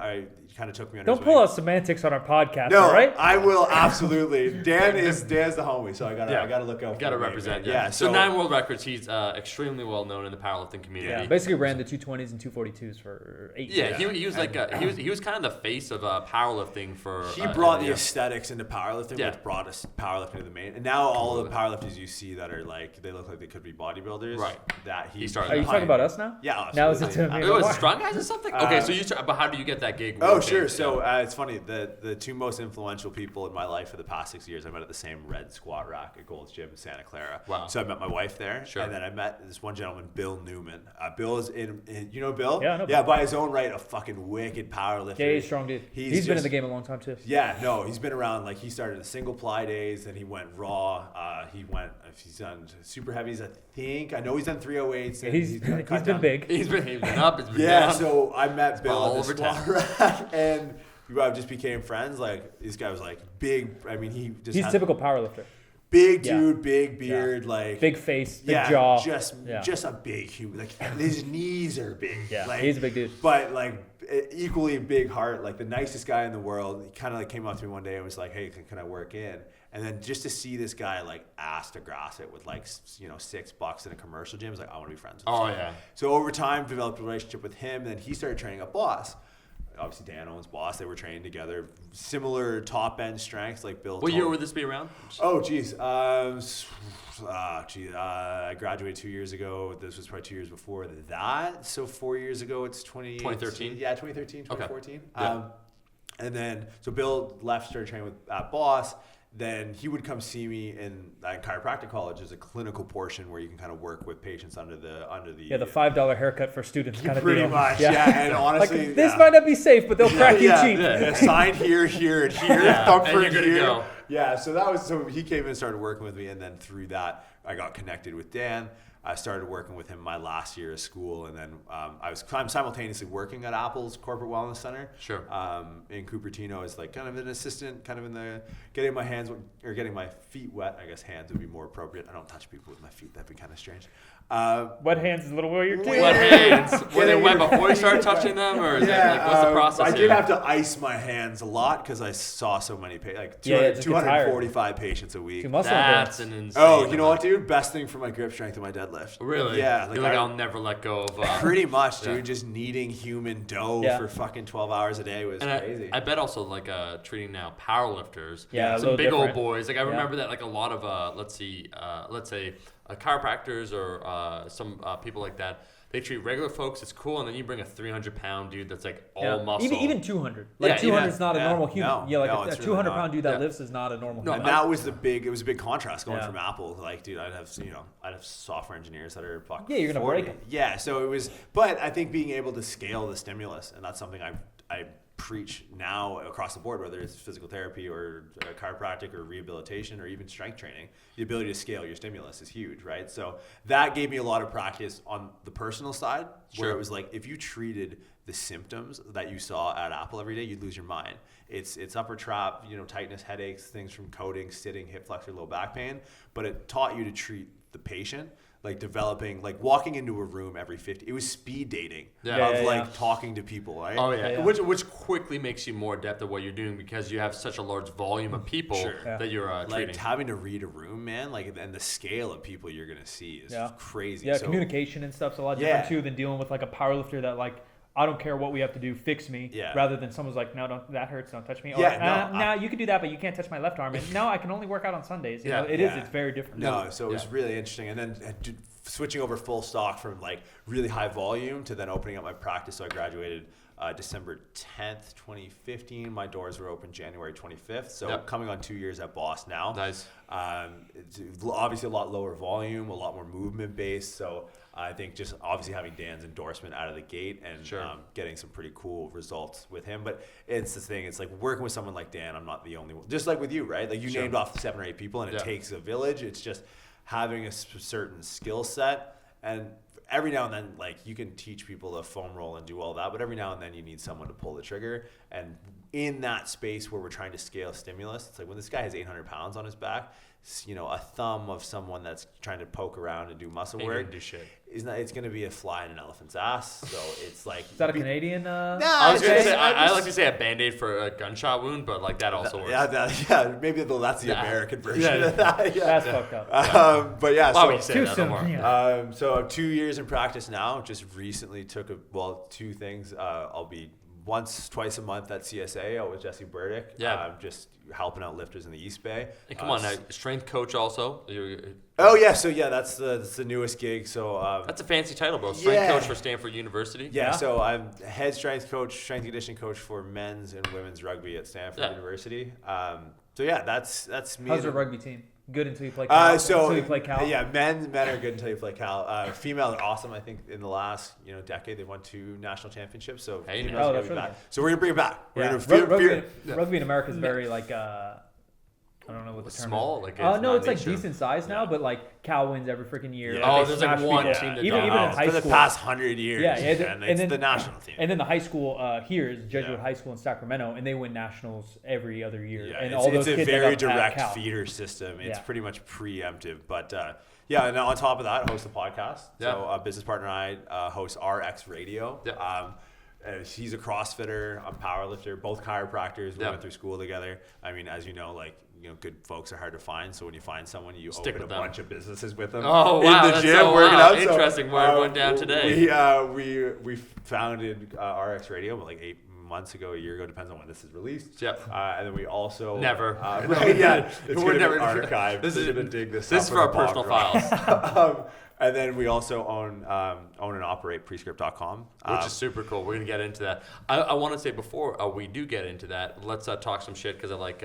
kind of took me under. Don't pull out semantics on our podcast. No, all right? I will absolutely. Dan's the homie, so I gotta look out. Gotta represent. Yeah. So 9 world records. He's extremely well known in the powerlifting community. Yeah. Basically ran the 220s and 242s for 8 years. Yeah. He was like he was kind of the face of powerlifting for. He brought the aesthetics into powerlifting, which brought us powerlifting to the main. And now all the powerlifters you see that are like, they look like they could be bodybuilders. Right. That he started. Are you talking about us now? Yeah. Now is it to me? It was Strong Guys or something? Okay, but how do you get that gig? Oh, sure. So it's funny. The two most influential people in my life for the past 6 years, I met at the same red squat rack at Gold's Gym in Santa Clara. Wow. So I met my wife there. Sure. And then I met this one gentleman, Bill Newman. Bill is in you know Bill? Yeah, I know Yeah, Bill. by his own right, a fucking wicked powerlifter. Yeah, he's a strong dude. He's been in the game a long time too. Yeah, no, he's been around. Like he started the single ply days, then he went raw. He's done super heavies. I know he's done 308s. Yeah, he's been big. He's been up. He's been Yeah, down. so I met Bill all at the over squat rack, and we just became friends. Like this guy was like big. I mean, he's typical powerlifter. Big dude, big beard, like big face, big jaw. Just a big human. Like his knees are big. Yeah, like, he's a big dude. But like equally big heart, like the nicest guy in the world. He kind of like came up to me one day and was like, "Hey, can I work in?" And then just to see this guy like ass to grass it with like $6 in a commercial gym, I was like, I want to be friends with this guy. Yeah. So over time, developed a relationship with him. Then he started training at Boss. Obviously, Dan owns Boss. They were training together. Similar top end strengths, like Bill. What year would this be around? Oh, geez. I graduated 2 years ago. This was probably 2 years before that. So 4 years ago, it's 2013. Yeah, 2013, 2014. Okay. Yeah. And then, so Bill left, started training at Boss. Then he would come see me in chiropractic college. There's a clinical portion where you can kind of work with patients under the the $5 haircut for students kind of pretty deal. much. Yeah, and honestly, like, this might not be safe, but they'll crack you cheap. Yeah. Sign here, and here, thumb and print you're good to here. go. Yeah, so he came in and started working with me, and then through that, I got connected with Dan. I started working with him my last year of school, and then I'm simultaneously working at Apple's Corporate Wellness Center. Sure. In Cupertino as like kind of an assistant, kind of in the getting my feet wet. I guess hands would be more appropriate. I don't touch people with my feet. That'd be kind of strange. Wet hands is a little weird too. Wet hands. Were they wet before you started touching them, or is it like what's the process? I did have to ice my hands a lot because I saw so many patients, 245 patients a week. That's an insane. Oh, you know what, dude? Best thing for my grip strength and my deadlift. Really? Yeah. You're like, I'll never let go of. Pretty much, dude. Just kneading human dough for fucking 12 hours a day was crazy. I bet also like treating now powerlifters. Yeah, some big different. old boys. Like I remember that like a lot of let's say chiropractors or some people like that. They treat regular folks, it's cool, and then you bring a 300-pound dude that's like all muscle. Even 200. Like 200 is not a normal human. No, a 200-pound dude that lifts is not a normal human. And that was it was a big contrast going from Apple. Like, dude, I'd have software engineers that are you're gonna break it. Yeah, so it was. But I think being able to scale the stimulus, and that's something I preach now across the board, whether it's physical therapy or chiropractic or rehabilitation or even strength training, the ability to scale your stimulus is huge, right? So that gave me a lot of practice on the personal side, where it was like, if you treated the symptoms that you saw at Apple every day, you'd lose your mind. It's upper trap, tightness, headaches, things from coding, sitting, hip flexor, low back pain, but it taught you to treat the patient. Like developing, like walking into a room every 50. It was speed dating talking to people, right? Oh yeah. Which quickly makes you more adept at what you're doing because you have such a large volume of people that you're treating. Like having to read a room, man. Like, and the scale of people you're gonna see is crazy. Yeah, so, communication and stuff's a lot different too than dealing with like a powerlifter that like, I don't care what we have to do, fix me. Yeah. Rather than someone's like, no, that hurts, don't touch me. Or, you can do that, but you can't touch my left arm. And no, I can only work out on Sundays. It's very different. No, so it was really interesting. And then switching over full stock from like really high volume to then opening up my practice. So I graduated December 10th, 2015. My doors were open January 25th. So coming on 2 years at Boss now. Nice. It's obviously a lot lower volume, a lot more movement based. So I think just obviously having Dan's endorsement out of the gate and getting some pretty cool results with him. But it's the thing, it's like working with someone like Dan, I'm not the only one. Just like with you, right? Like you named off 7 or 8 people and it takes a village. It's just having a certain skill set. And every now and then, like you can teach people to foam roll and do all that, but every now and then you need someone to pull the trigger. And in that space where we're trying to scale stimulus, it's like when this guy has 800 pounds on his back, a thumb of someone that's trying to poke around and do muscle work it's going to be a fly in an elephant's ass. So it's like, is that a Canadian? I was going to say I like to say a Band-Aid for a gunshot wound, but like that also works. Maybe that's the American version of that. That's fucked up. But yeah, why would you say that? So 2 years in practice now. Just recently took 2 things. I'll be twice a month at CSA out with Jesse Burdick. Just helping out lifters in the East Bay. And come on now, strength coach also. Oh yeah, so that's the newest gig. So that's a fancy title, bro. Strength coach for Stanford University. Yeah, so I'm head strength conditioning coach for men's and women's rugby at Stanford University. So yeah, that's me. How's your rugby team? Good until you play Cal. Until you play Cal. Yeah, men are good until you play Cal. Female are awesome. I think in the last decade they won 2 national championships. So that's really so we're gonna bring it back. Rugby in America is very like I don't know what the term small, is. It's like decent size now, but like Cal wins every freaking year. Yeah. Oh, there's like one team that even in high school for the past 100 years. Yeah, and it's the national team. And then the high school here is Jesuit High School in Sacramento, and they win nationals every other year. Yeah, and it's a very direct feeder system. It's pretty much preemptive, but. And on top of that, I host a podcast. So a business partner and I host RX Radio. He's a CrossFitter, I'm a powerlifter, both chiropractors. We went through school together. I mean, as you know, good folks are hard to find. So when you find someone, you open a bunch of businesses with them. Oh, wow. In the gym, working out. Interesting. Where went down today. We founded RX Radio like 8 months ago, a year ago, depends on when this is released. Yep. And then we also never. It's we're never archived. This is gonna dig this. This is for our personal files. And then we also own and operate prescript.com. Which is super cool. We're going to get into that. I want to say before we do get into that, let's talk some shit because I like,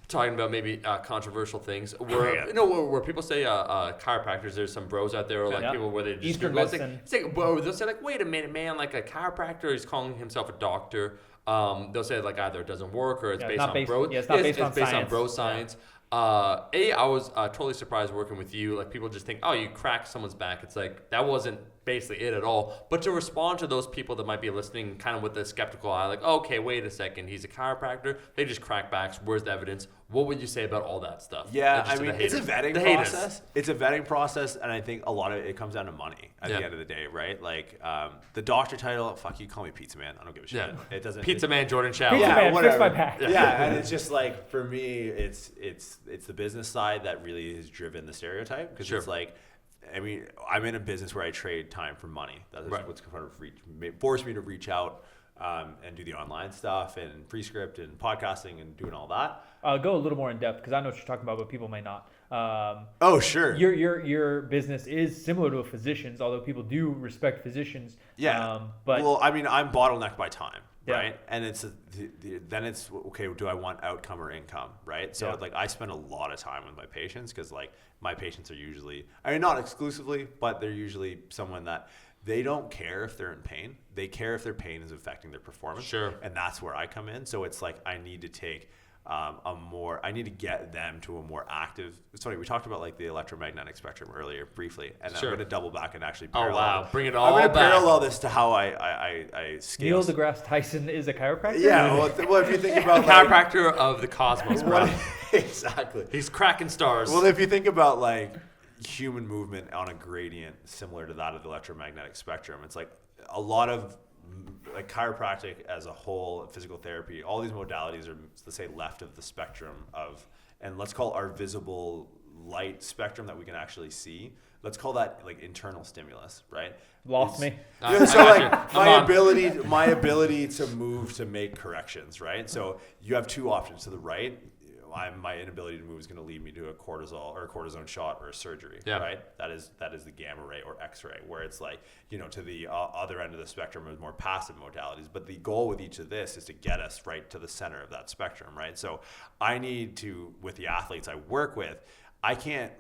talking about maybe controversial things. Where people say chiropractors, there's some bros out there or people where they just Eastern medicine. They'll say like, wait a minute, man, like a chiropractor is calling himself a doctor. They'll say like either it doesn't work or it's based on bro. It's not based on science. On bro science. I was totally surprised working with you. Like people just think, oh, you crack someone's back. It's like that wasn't basically it at all. But to respond to those people that might be listening kind of with a skeptical eye, like, okay, wait a second, he's a chiropractor. They just crack backs. Where's the evidence? What would you say about all that stuff? Yeah, I mean, it's a vetting process. It's a vetting process, and I think a lot of it comes down to money at the end of the day, right? Like the doctor title, fuck you, call me Pizza Man. I don't give a shit. Yeah. It doesn't. Pizza Man, Jordan Chow. Pizza Man, whatever. Fix my back. Yeah, and it's just like for me, it's the business side that really has driven the stereotype because it's like. I mean, I'm in a business where I trade time for money. That's what's kind of forced me to reach out and do the online stuff and Prescript and podcasting and doing all that. Go a little more in depth because I know what you're talking about, but people may not. Sure. Your business is similar to a physician's, although people do respect physicians. Yeah. But well, I mean, I'm bottlenecked by time. Right. And then it's okay. Do I want outcome or income? Right. So like I spend a lot of time with my patients because like my patients are usually, I mean, not exclusively, but they're usually someone that they don't care if they're in pain. They care if their pain is affecting their performance. Sure. And that's where I come in. So it's like I need to take I need to get them to a more active. It's funny, we talked about like the electromagnetic spectrum earlier briefly, and I'm going to double back and actually parallel. Bring it all back. I'm going to parallel this to how I scale. Neil deGrasse Tyson is a chiropractor? Yeah, well if you think about chiropractor of the cosmos, bro. Exactly. He's cracking stars. Well, if you think about like human movement on a gradient similar to that of the electromagnetic spectrum, it's like a lot of like chiropractic as a whole, physical therapy, all these modalities are, let's say, left of the spectrum of, and let's call our visible light spectrum that we can actually see. Let's call that like internal stimulus, right? Lost me. So like my ability to move to make corrections, right? So you have two options. To the right, my inability to move is going to lead me to a cortisol or a cortisone shot or a surgery, right? That is the gamma ray or X-ray, where it's like, to the other end of the spectrum is more passive modalities. But the goal with each of this is to get us right to the center of that spectrum, right? So I need to, with the athletes I work with, I can't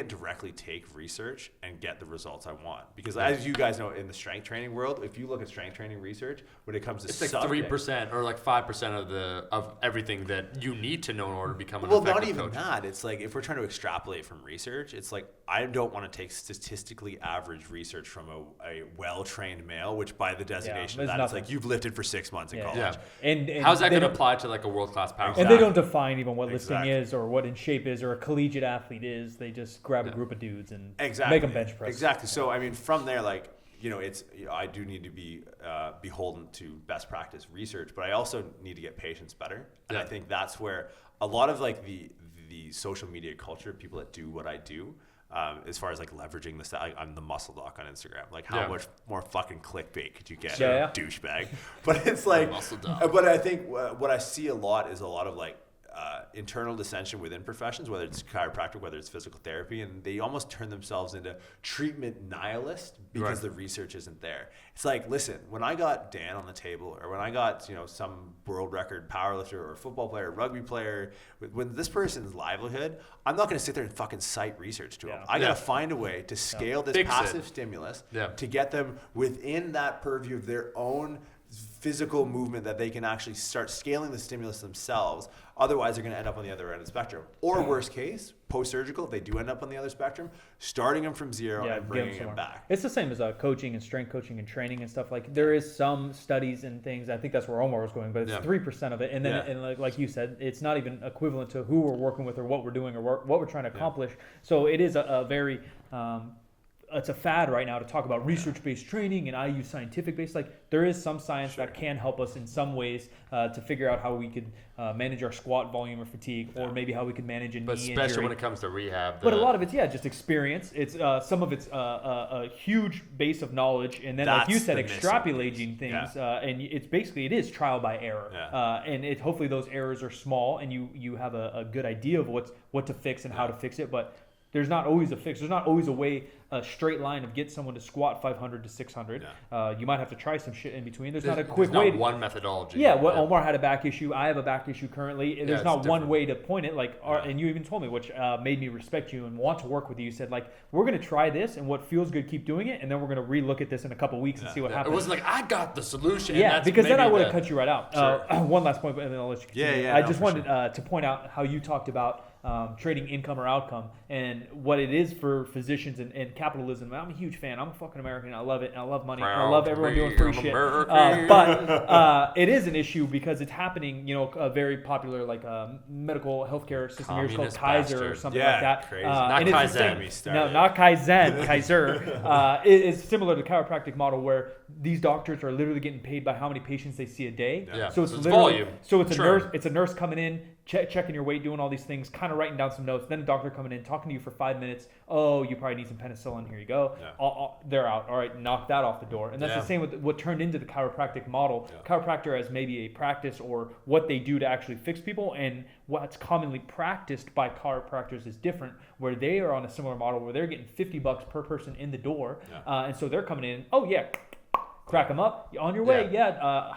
directly take research and get the results I want. Because as you guys know, in the strength training world, if you look at strength training research, when it comes to it's like 3% or like 5% of everything that you need to know in order to become an effective coach. Well, not even that. It's like if we're trying to extrapolate from research, it's like I don't want to take statistically average research from a well-trained male, which by the designation of that, it's like you've lifted for 6 months in college. Yeah. And how's that going to apply to like a world-class power? And they don't define even what lifting is or what in shape is or a collegiate athlete is. They just grab a group of dudes and make them bench press. Exactly. So I mean, from there, like it's I do need to be beholden to best practice research, but I also need to get patients better. And I think that's where a lot of like the social media culture, people that do what I do, as far as like leveraging the like, I'm the muscle doc on Instagram. Like how much more fucking clickbait could you get? Douchebag. But it's like, but I think what I see a lot is a lot of like internal dissension within professions, whether it's chiropractic, whether it's physical therapy, and they almost turn themselves into treatment nihilist because the research isn't there. It's like, listen, when I got Dan on the table, or when I got, you know, some world record powerlifter or football player, rugby player, when this person's livelihood, I'm not going to sit there and fucking cite research to them. I got to find a way to scale this passive stimulus to get them within that purview of their own physical movement, that they can actually start scaling the stimulus themselves. Otherwise, they're going to end up on the other end of the spectrum. Or worst case, post-surgical, if they do end up on the other spectrum, starting them from zero and bringing them back. It's the same as coaching and strength coaching and training and stuff. Like, there is some studies and things. I think that's where Omar was going, but it's 3% of it. And then, and like you said, it's not even equivalent to who we're working with or what we're doing or what we're trying to accomplish. So it is a very... it's a fad right now to talk about research-based training, and I use scientific-based. Like, there is some science that can help us in some ways to figure out how we could manage our squat volume or fatigue, or maybe how we could manage a knee injury. But especially when it comes to rehab. But a lot of it's, just experience. It's some of it's a huge base of knowledge, and then, like you said, extrapolating things. And it's basically, it is trial by error. And hopefully those errors are small, and you have a good idea of what to fix and how to fix it. But there's not always a fix. There's not always a straight line of get someone to squat 500 to 600. You might have to try some shit in between. There's not a quick way. There's not one methodology. Yeah, Omar had a back issue. I have a back issue currently. There's not one way to point it. Like, and you even told me, which made me respect you and want to work with you. You said, like, we're going to try this, and what feels good, keep doing it, and then we're going to relook at this in a couple weeks and see what happens. It wasn't like, I got the solution. Yeah, because then I would have cut you right out. One last point, and then I'll let you continue. I just wanted to point out how you talked about trading income or outcome, and what it is for physicians and capitalism. I'm a huge fan. I'm a fucking American. I love it, and I love money. I love everyone doing free shit. But it is an issue because it's happening. You know, a very popular medical healthcare system here is called Kaiser or something like that. Crazy. Not Kaizen. No, not Kaizen. Kaiser is similar to the chiropractic model, where these doctors are literally getting paid by how many patients they see a day. So it's volume. So it's a nurse. It's a nurse coming in, checking your weight, doing all these things, kind of writing down some notes. Then a doctor coming in, talking to you for 5 minutes. Oh, you probably need some penicillin. Here you go. They're out. All right, knock that off the door. And that's the same with what turned into the chiropractic model. Chiropractor as maybe a practice or what they do to actually fix people, and what's commonly practiced by chiropractors is different, where they are on a similar model where they're getting $50 per person in the door. And so they're coming in, crack them up, on your way,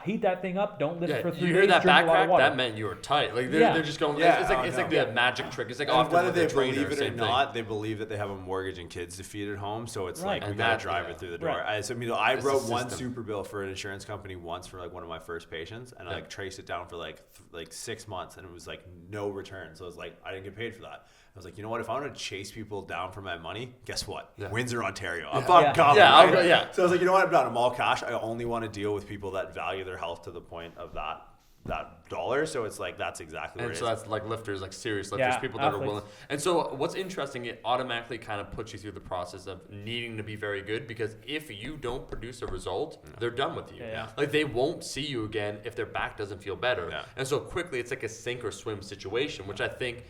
heat that thing up, don't lift for 3 days, you hear that drink back a lot of crack, water. that meant you were tight. Like they're just going, it's like the magic trick. It's like often whether with they the trainer, believe it or not, they believe that they have a mortgage and kids to feed at home, so it's like, we gotta drive it through the door. I wrote one super bill for an insurance company once for like one of my first patients, and I like traced it down for like 6 months, and it was like no return. So I was like, I didn't get paid for that. I was like, you know what? If I want to chase people down for my money, guess what? Windsor, Ontario. I'm fucking coming. So I was like, you know what? I'm not. I'm all cash. I only want to deal with people that value their health to the point of that dollar. So it's like, that's exactly what it is. And so that's like lifters, like serious lifters, people that are willing. And so what's interesting, it automatically kind of puts you through the process of needing to be very good, because if you don't produce a result, they're done with you. Like, they won't see you again if their back doesn't feel better. And so quickly, it's like a sink or swim situation, which I think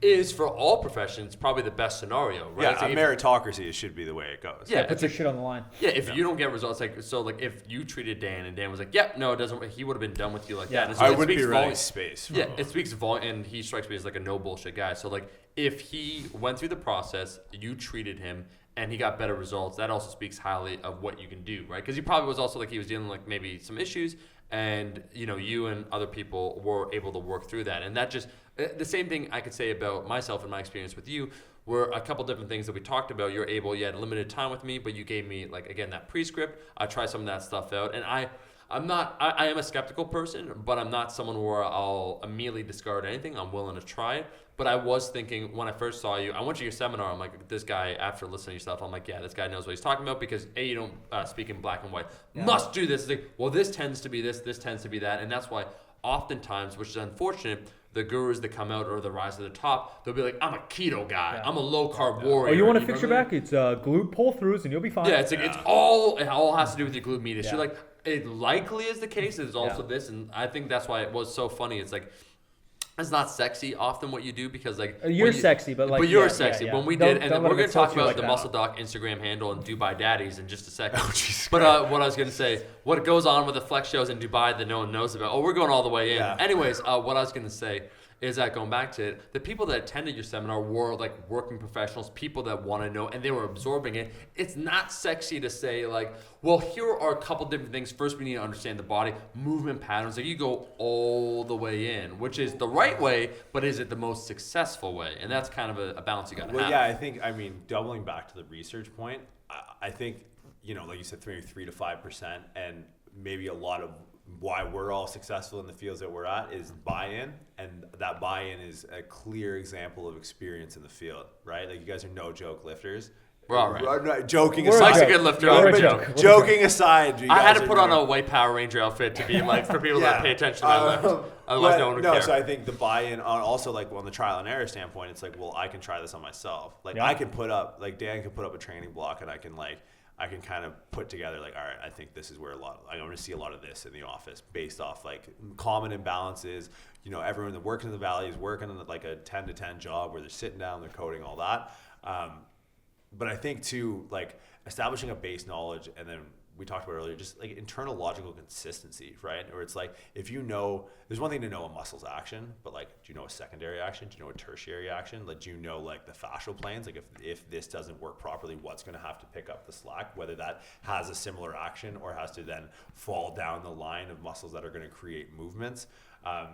is for all professions probably the best scenario, right? Yeah, a meritocracy should be the way it goes. Yeah, put your shit on the line. Yeah, if you don't get results, like if you treated Dan and Dan was like, no, it doesn't, he would have been done with you like that. And so I wouldn't be running space. It speaks volume, and he strikes me as like a no bullshit guy. So like, if he went through the process, you treated him, and he got better results, that also speaks highly of what you can do, right? Because he probably was also like, he was dealing with like maybe some issues, and you and other people were able to work through that. And that just, the same thing I could say about myself and my experience with you were a couple different things that we talked about. You had limited time with me, but you gave me, like, again, that prescript. I tried some of that stuff out, and I am a skeptical person, but I'm not someone where I'll immediately discard anything. I'm willing to try it. But I was thinking, when I first saw you, I went to your seminar, I'm like, this guy, after listening to your stuff, I'm like, this guy knows what he's talking about, because A, you don't speak in black and white. Must do this. It's like, well, this tends to be this tends to be that. And that's why oftentimes, which is unfortunate, the gurus that come out or the rise to the top, they'll be like, I'm a keto guy. I'm a low carb warrior. Oh, you want to fix your back? It's glute pull throughs and you'll be fine. Yeah, it all has to do with your glute medius. You're like, it likely is the case. There's also this, and I think that's why it was so funny. It's like, it's not sexy often what you do because like you're sexy, but like but you're sexy. When we did, and we're going to talk about the Muscle Doc Instagram handle and Dubai Daddies in just a second. But what I was going to say, what goes on with the flex shows in Dubai that no one knows about? Oh, we're going all the way in. Yeah. Anyways, what I was going to say is that going back to it, the people that attended your seminar were like working professionals, people that want to know, and they were absorbing it. It's not sexy to say like, well, here are a couple different things. First, we need to understand the body, movement patterns. Like you go all the way in, which is the right way, but is it the most successful way? And that's kind of a balance you got to have. Yeah, I mean, doubling back to the research point, I think, like you said, 3 to 5%, and maybe a lot of why we're all successful in the fields that we're at is buy-in, and that buy-in is a clear example of experience in the field, right? Like you guys are no joke lifters. We're all right. Joking aside, Mike's a good lifter. Joking aside, I had to put on a white Power Ranger outfit to be like for people that pay attention to my lift. Otherwise, no one would care. So I think the buy-in on also like on the trial and error standpoint, it's like, well, I can try this on myself. Like I can put up, like Dan can put up a training block, and I can kind of put together like, all right, I think this is where I'm going to see a lot of this in the office based off like common imbalances. Everyone that works in the valley is working on like a 10 to 10 job where they're sitting down, they're coding, all that. But I think too, like establishing a base knowledge, and then we talked about earlier, just like internal logical consistency, right? Or it's like, if there's one thing to know a muscle's action, but like, do you know a secondary action? Do you know a tertiary action? Like, do you know like the fascial planes? Like if this doesn't work properly, what's going to have to pick up the slack, whether that has a similar action or has to then fall down the line of muscles that are going to create movements.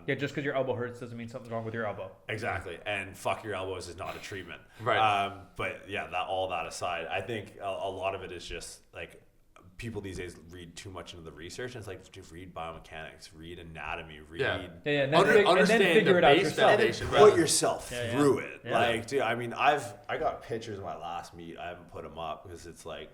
Just because your elbow hurts doesn't mean something's wrong with your elbow. Exactly, and fuck your elbows is not a treatment. Right. But yeah, all that aside, I think a lot of it is just like people these days read too much into the research, and it's like, dude, read biomechanics, read anatomy, understand and then figure it out yourself. And put yourself through it. Yeah. Like, dude, I mean, I got pictures of my last meet. I haven't put them up because it's like,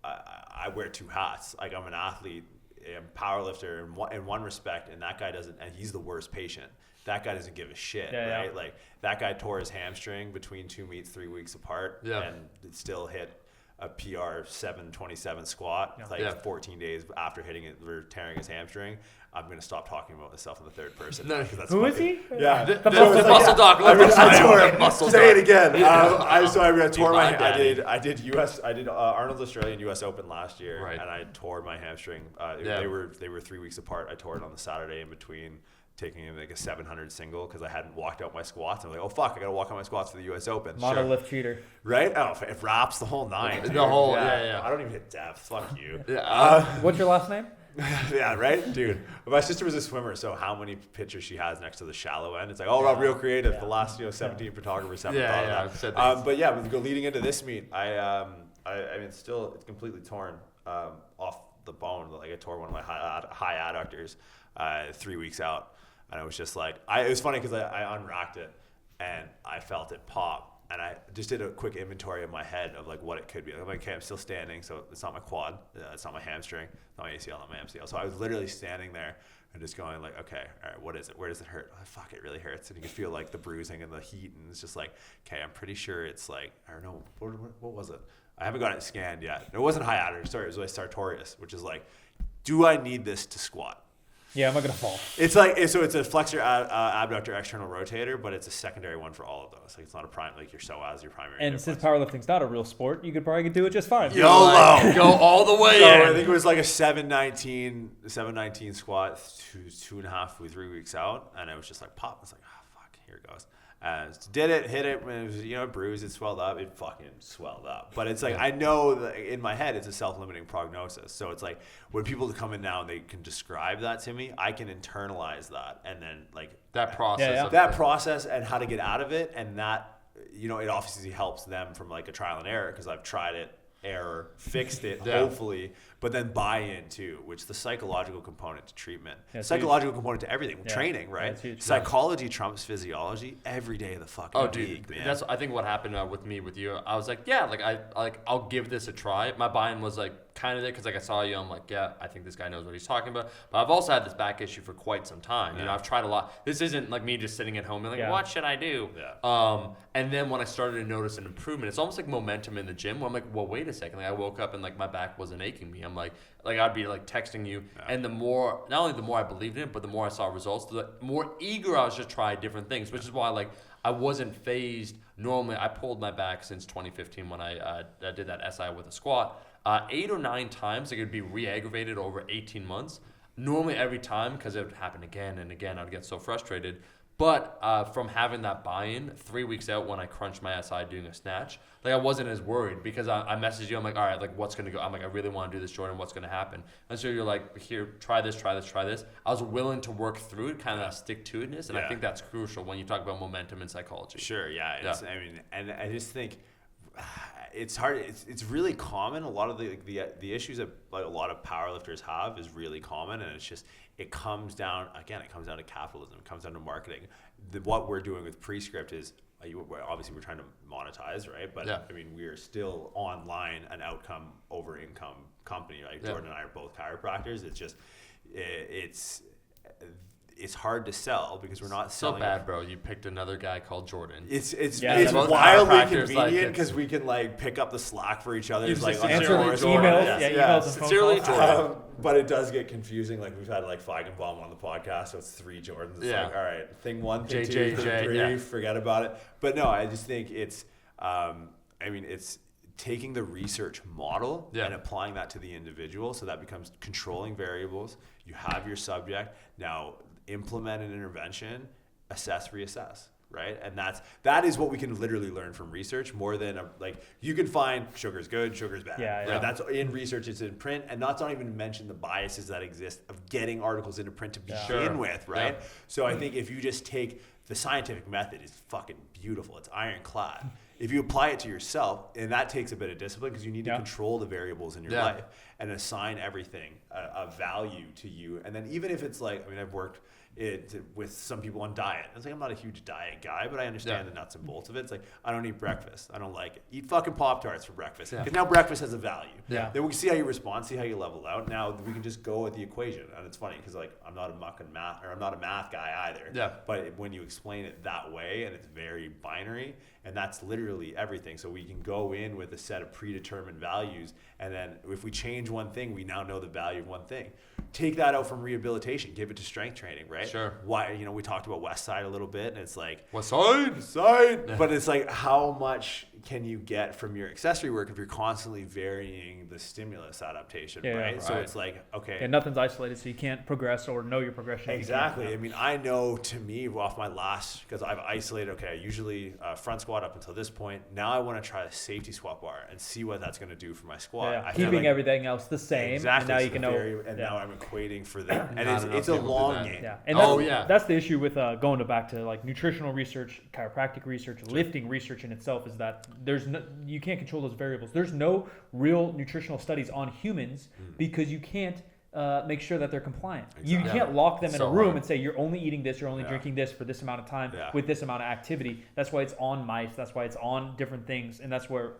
I wear two hats. Like I'm an athlete. I'm a power lifter in one respect, and that guy doesn't, and he's the worst patient. That guy doesn't give a shit, right? Yeah. Like that guy tore his hamstring between 2 meets 3 weeks apart, and it still hit a PR 727 squat 14 days after hitting it or tearing his hamstring. I'm going to stop talking about myself in the third person. No, who is he? Yeah. The muscle doc. Say it again. I tore my I did Arnold's Australian US Open last year, and I tore my hamstring. They were 3 weeks apart. I tore it on the Saturday in between taking like a 700 single because I hadn't walked out my squats. I'm like, oh fuck, I gotta walk out my squats for the US Open. Monolift cheater. Right? Oh, it wraps the whole nine. The whole, yeah. I don't even hit depth. Fuck you. What's your last name? Yeah, right? Dude, my sister was a swimmer, so how many pictures she has next to the shallow end? It's like, real creative. The last 17 photographers haven't thought of that. But yeah, leading into this meet, I mean, still, it's completely torn off the bone. Like I tore one of my high adductors 3 weeks out. And I was just like, it was funny because I unracked it and I felt it pop. And I just did a quick inventory in my head of like what it could be. I'm like, okay, I'm still standing, so it's not my quad, it's not my hamstring, not my ACL, not my MCL. So I was literally standing there and just going like, okay, all right, what is it? Where does it hurt? Oh, fuck, it really hurts. And you can feel like the bruising and the heat, and it's just like, okay, I'm pretty sure it's like, I don't know, what was it? I haven't got it scanned yet. It wasn't hiatus, sorry, it was like sartorius, which is like, do I need this to squat? Yeah, am I gonna fall? It's like it's a flexor abductor external rotator, but it's a secondary one for all of those. Like it's not a prime like your psoas, your primary. And since powerlifting's not a real sport, you could probably do it just fine. YOLO, go all the way. So in. I think it was like a 719 squat, 2.5 3 weeks out, and it was just like pop. It's like fuck, here it goes. Did it, hit it, when it was, bruised, it swelled up, it fucking swelled up. But it's like, I know that in my head, it's a self-limiting prognosis. So it's like, when people come in now and they can describe that to me, I can internalize that. And then like that process. That process and how to get out of it. And that, it obviously helps them from like a trial and error because I've tried it, error, fixed it, hopefully, but then buy-in too, which the psychological component to treatment, psychological component to everything, training, right? Psychology trumps physiology every day of the fucking week, man. That's I think what happened with me with you. I was like, I'll give this a try. My buy-in was like, kind of there because like I saw you, I'm like, yeah, I think this guy knows what he's talking about. But I've also had this back issue for quite some time. You know, I've tried a lot. This isn't like me just sitting at home and like, what should I do? And then when I started to notice an improvement, it's almost like momentum in the gym where I'm like, well, wait a second. Like I woke up and like my back wasn't aching me. I'm like I'd be like texting you, and the more, not only the more I believed in it, but the more I saw results, the more eager I was to try different things, which is why like I wasn't phased. Normally, I pulled my back since 2015 when I did that SI with a squat. 8 or 9 times, it could be re-aggravated over 18 months. Normally, every time, because it would happen again and again, I'd get so frustrated. But from having that buy-in, 3 weeks out when I crunched my SI doing a snatch, like I wasn't as worried because I messaged you. I'm like, all right, like what's gonna go? I'm like, I really want to do this, Jordan. What's gonna happen? And so you're like, here, try this. I was willing to work through it, kind of stick to itness, and I think that's crucial when you talk about momentum in psychology. Sure, I mean, and I just think it's hard. It's really common. A lot of the issues that like a lot of powerlifters have is really common, and it's just it comes down to capitalism. It comes down to marketing. What we're doing with Prescript is obviously we're trying to monetize, right? But I mean, we are still online an outcome over income company. Like Jordan and I are both chiropractors. It's just it's hard to sell because we're not selling. So bad, bro. You picked another guy called Jordan. It's wildly convenient because we can like pick up the slack for each other. Like answer emails. Emails. Sincerely, Jordan. But it does get confusing. Like we've had like Feigenbaum on the podcast, so it's 3 Jordans. It's like, all right, thing 1, thing 2, thing 3, forget about it. But no, I just think it's, it's taking the research model and applying that to the individual. So that becomes controlling variables. You have your subject. Now implement an intervention, assess, reassess. Right, and that is what we can literally learn from research more than you can find sugar's good, sugar's bad. Right? That's in research, it's in print, and that's not even to mention the biases that exist of getting articles into print to begin with. Right, so I think if you just take the scientific method, is fucking beautiful. It's ironclad. If you apply it to yourself, and that takes a bit of discipline because you need to control the variables in your life and assign everything a value to you. And then even if it's like, I've worked with some people on diet. It's like I'm not a huge diet guy, but I understand the nuts and bolts of it. It's like I don't eat breakfast. I don't like it. Eat fucking Pop-Tarts for breakfast. Because now breakfast has a value. Then we can see how you respond, see how you level out. Now we can just go with the equation. And it's funny because I'm not a math guy either. But when you explain it that way and it's very binary, and that's literally everything. So we can go in with a set of predetermined values, and then if we change one thing, we now know the value of one thing. Take that out from rehabilitation, give it to strength training, right? Sure. Why, we talked about West Side a little bit, and it's like West Side, but it's like how much can you get from your accessory work if you're constantly varying the stimulus adaptation, right? So it's like, okay. Yeah, nothing's isolated, so you can't progress or know your progression. Exactly. I know to me off my last, because I've isolated, I usually front squat up until this point. Now I want to try the safety squat bar and see what that's going to do for my squat. Keeping everything else the same. Exactly. And now you can know. Now I'm equating for that. And it's a long game. Yeah. And that's the issue with going back to like nutritional research, chiropractic research, lifting research in itself is that you can't control those variables. There's no real nutritional studies on humans because you can't make sure that they're compliant. Exactly. You can't lock them in a room and say you're only eating this, you're only drinking this for this amount of time with this amount of activity. That's why it's on mice. That's why it's on different things, and that's where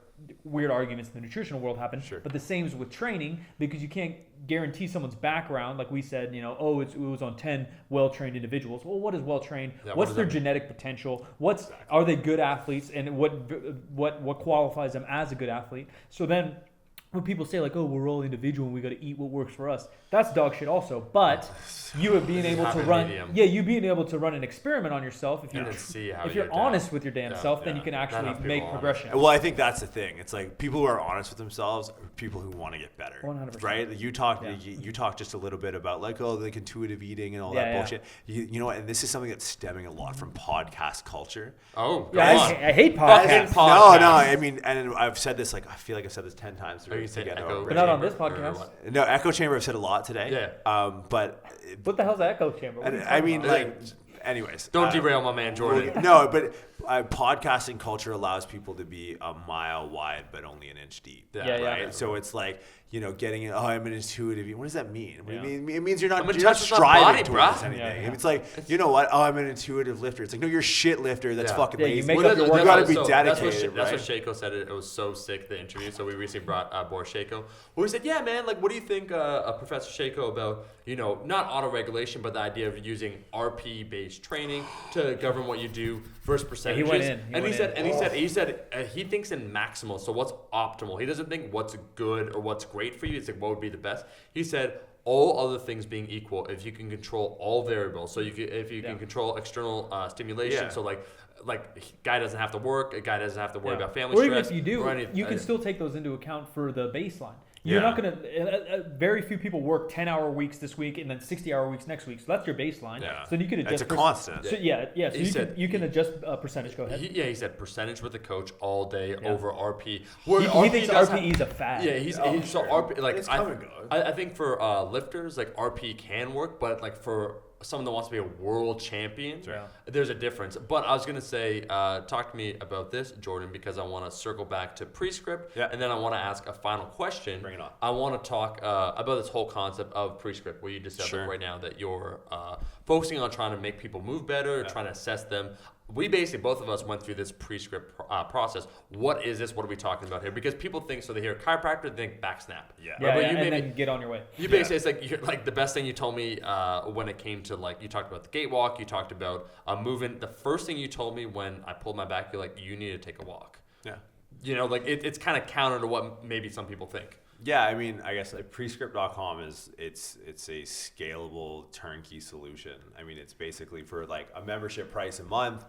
weird arguments in the nutritional world happen. Sure. But the same is with training because you can't guarantee someone's background. Like we said, it was on 10 well-trained individuals. Well, what is well-trained? What's their genetic potential? Are they good athletes? And what qualifies them as a good athlete? So then when people say like, oh, we're all individual and we got to eat what works for us, that's dog shit also. But you being able to run an experiment on yourself, if you're honest with your damn self, then you can actually make progression. Well, I think that's the thing. It's like people who are honest with themselves are people who want to get better. 100%. Right? You talked just a little bit about like, like intuitive eating and all that bullshit. You know what? And this is something that's stemming a lot from podcast culture. Oh, I hate podcasts. No, and I've said this, like, I feel like I've said this 10 times. But not on this podcast. No, echo chamber I've said a lot today. But what the hell's an echo chamber? anyways. Don't derail my man Jordan. No, but podcasting culture allows people to be a mile wide but only an inch deep. Right? So it's like, getting I'm an intuitive. What does that mean? It means you're not striving towards anything. It's like, you know what? I'm an intuitive lifter. It's like, no, you're a shit lifter. That's fucking lazy. You got to be dedicated. That's what Shaco said. It was so sick, the interview. So we recently brought Boris Shaco, who said, yeah, man, like, what do you think, Professor Shaco, about, not auto-regulation, but the idea of using RP-based training to govern what you do versus percentages. He said he thinks in maximal. So what's optimal? He doesn't think what's good or what's great for you. It's like, what would be the best? He said, all other things being equal, if you can control all variables, so if you can control external stimulation, so like guy doesn't have to work, a guy doesn't have to worry about family stress. Or even if you do, you can still take those into account for the baseline. You're not going to. Very few people work 10-hour weeks this week and then 60-hour weeks next week. So that's your baseline. Yeah. So you can adjust. It's a constant. So you can adjust percentage. Go ahead. He said percentage with the coach all day over RP. He thinks RP is a fad. Yeah, so RP like it's come and go. I think for lifters like RP can work, but like for someone that wants to be a world champion, there's a difference. But I was going to say, talk to me about this, Jordan, because I want to circle back to Prescript, and then I want to ask a final question. Bring it on. I want to talk about this whole concept of Prescript, where you just said right now that you're focusing on trying to make people move better, trying to assess them. We basically, both of us went through this Prescript process. What is this? What are we talking about here? Because people think, so they hear chiropractor, they think back snap. And then get on your way. You basically, it's like, you're like the best thing you told me when it came to, like, you talked about the gate walk, you talked about moving. The first thing you told me when I pulled my back, you're like, you need to take a walk. Yeah. It's kind of counter to what maybe some people think. Yeah, I mean, I guess like Prescript.com it's a scalable turnkey solution. I mean, it's basically for like a membership price a month.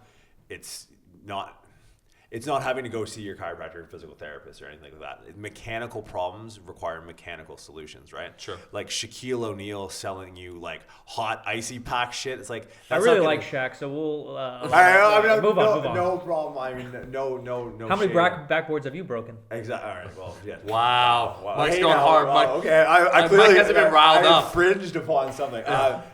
It's not having to go see your chiropractor or physical therapist or anything like that. Mechanical problems require mechanical solutions, right? Sure. Like Shaquille O'Neal selling you like hot icy pack shit. It's like, I really like Shaq, so we'll move on. No problem. I mean, no. How many backboards have you broken? Exactly. All right. Well, yeah. Wow. Mike's going hard. Mike, okay. I clearly Mike hasn't been riled up. Infringed upon something.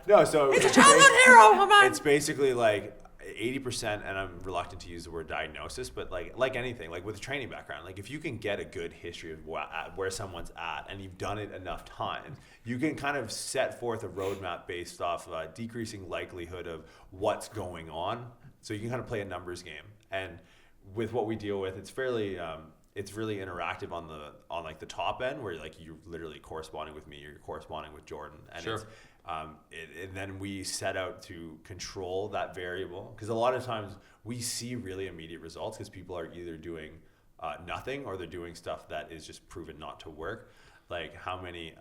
No. So it's a childhood hero. Come on. It's basically like 80%, and I'm reluctant to use the word diagnosis, but like anything, like with a training background, like if you can get a good history of where someone's at and you've done it enough times, you can kind of set forth a roadmap based off decreasing likelihood of what's going on. So you can kind of play a numbers game. And with what we deal with, it's fairly it's really interactive on the top end, where like you're literally corresponding with me, you're corresponding with Jordan, and sure. And then we set out to control that variable, because a lot of times we see really immediate results because people are either doing nothing or they're doing stuff that is just proven not to work. Like how many,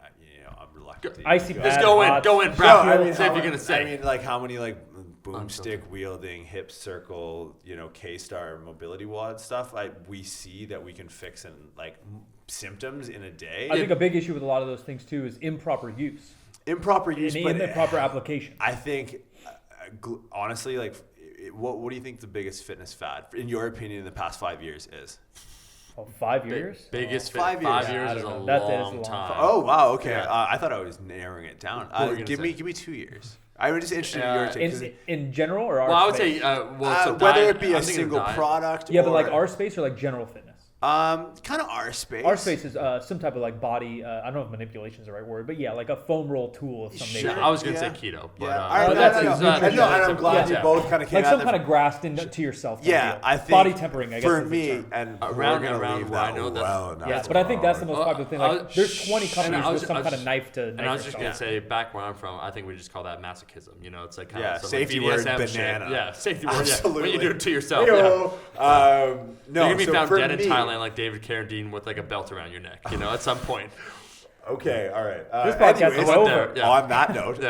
I'm reluctant to icy pad, just go in, Brad. No, I mean, say if you're gonna say. I mean, like how many like boomstick wielding, hip circle, K-Star mobility wad stuff. We see that we can fix in like symptoms in a day. I think a big issue with a lot of those things too is improper use. Improper use, but improper application. I think, honestly, like, what do you think the biggest fitness fad, in your opinion, in the past 5 years is? 5 years? Biggest 5 years. 5 years is a long time. Oh wow, okay. Yeah. I thought I was narrowing it down. Give me 2 years. I'm just interested in your take. In general or our Well, I would space? say, whether it be a single product. Yeah, but like our space or like general fitness. Kind of our space. Our space is some type of like body. I don't know if manipulation is the right word, but yeah, like a foam roll tool of some nature. I was gonna say keto, but I'm glad you both kind of came like some kind of grasped into yourself. Yeah, I think body tempering. I guess for me, and around where I know that. Yeah, but I think that's the most popular thing. Like, there's 20 companies with some kind of knife to. And I was just gonna say, back where I'm from, I think we just call that masochism. It's like kind of safety word banana. Yeah, safety word. Absolutely. When you do it to yourself. No, you're gonna be found dead in Thailand like David Carradine with like a belt around your neck, at some point. Okay, all right. This podcast is over. On that note,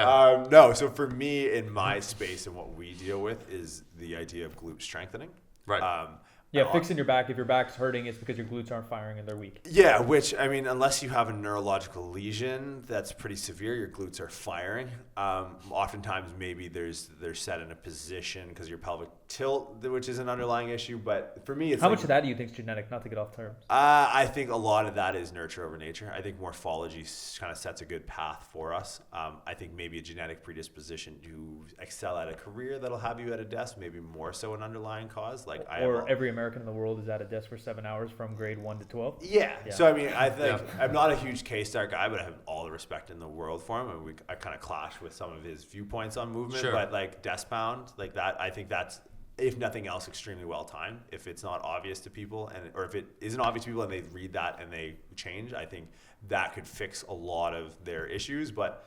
no. So for me, in my space and what we deal with is the idea of glute strengthening. Right. Yeah, fixing your back. If your back's hurting, it's because your glutes aren't firing and they're weak. Yeah, which, I mean, unless you have a neurological lesion that's pretty severe, your glutes are firing. Oftentimes, maybe they're set in a position because your pelvic tilt, which is an underlying issue. But for me, it's how much of that do you think is genetic? Not to get off terms. I think a lot of that is nurture over nature. I think morphology kind of sets a good path for us. I think maybe a genetic predisposition to excel at a career that'll have you at a desk, maybe more so an underlying cause. Like every American in the world is at a desk for 7 hours from grade 1 to 12. Yeah. So I mean, I think I'm not a huge K-Star guy, but I have all the respect in the world for him. I mean, I kind of clash with some of his viewpoints on movement, but like desk bound, like that, I think that's, if nothing else, extremely well timed. If it's not obvious to people, or if it isn't obvious to people and they read that and they change, I think that could fix a lot of their issues. But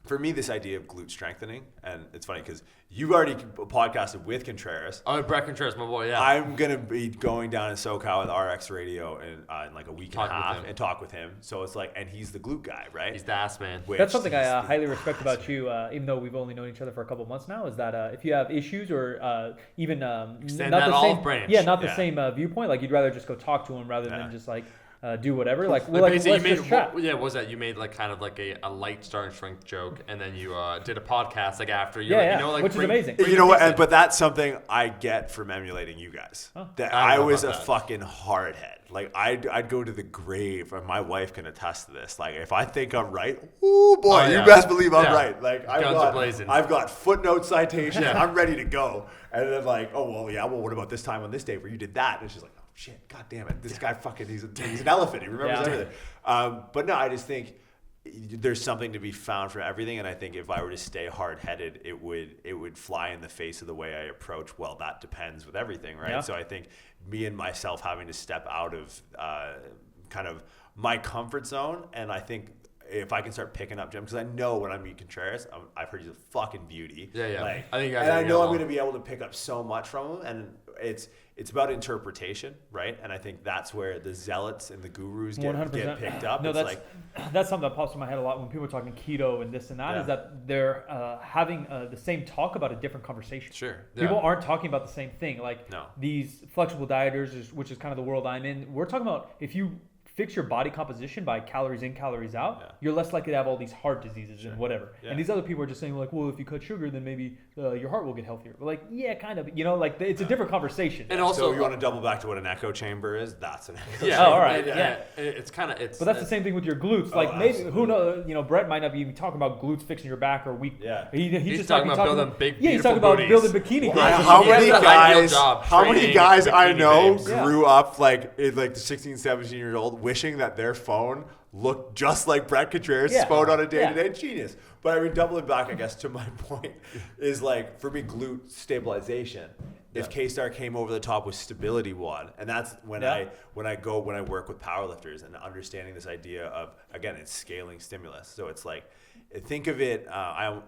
for me, this idea of glute strengthening, and it's funny because you've already podcasted with Contreras. Oh, Brett Contreras, my boy, yeah. I'm going to be going down in SoCal with RX Radio in like a week and a half and talk with him. So it's like, and he's the glute guy, right? He's the ass man. That's something I highly respect about you, even though we've only known each other for a couple of months now, is that if you have issues or even extend not that the same, branch. Yeah, not the same viewpoint, like you'd rather just go talk to him rather than just like, do whatever. Like, let's just chat. What was that? You made like kind of like a light starting strength joke, and then you did a podcast like after. You which is amazing. You know what? But that's something I get from emulating you guys. That I was a fucking hard head. Like I'd go to the grave, and my wife can attest to this. Like if I think I'm right, you best believe I'm right. Like I've got footnote citation. I'm ready to go. And then like, what about this time on this day where you did that? And she's like, shit, god damn it, this guy fucking, he's an elephant, he remembers everything. But no, I just think there's something to be found for everything, and I think if I were to stay hard-headed, it would fly in the face of the way I approach, that depends with everything, right? So I think me and myself having to step out of kind of my comfort zone, and I think if I can start picking up Jim, because I know when I meet Contreras, I've heard he's a fucking beauty. I think I know I'm going to be able to pick up so much from him, and it's about interpretation, right? And I think that's where the zealots and the gurus get picked up. No, that's something that pops in my head a lot when people are talking keto and this and that, is that they're having the same talk about a different conversation. Sure. People aren't talking about the same thing. Like these flexible dieters, which is kind of the world I'm in, we're talking about if you fix your body composition by calories in, calories out, you're less likely to have all these heart diseases and whatever. And these other people are just saying like, well, if you cut sugar, then maybe your heart will get healthier. But like, yeah, kind of. Like it's a different conversation. And also, you want to double back to what an echo chamber is? That's an echo chamber. All right. It's kind of But that's the same thing with your glutes. Like maybe who knows? Brett might not be even talking about glutes fixing your back or weak. Yeah. He's just talking about building big. Yeah, he's talking about building bikini. How many guys I know grew up like the 16, 17 years old wishing that their phone looked just like Brett Contreras' phone on a day-to-day. Genius. But I mean, doubling back, I guess, to my point is like, for me, glute stabilization. If K-Star came over the top with stability one, and that's when I work with powerlifters and understanding this idea of, again, it's scaling stimulus. So it's like, think of it,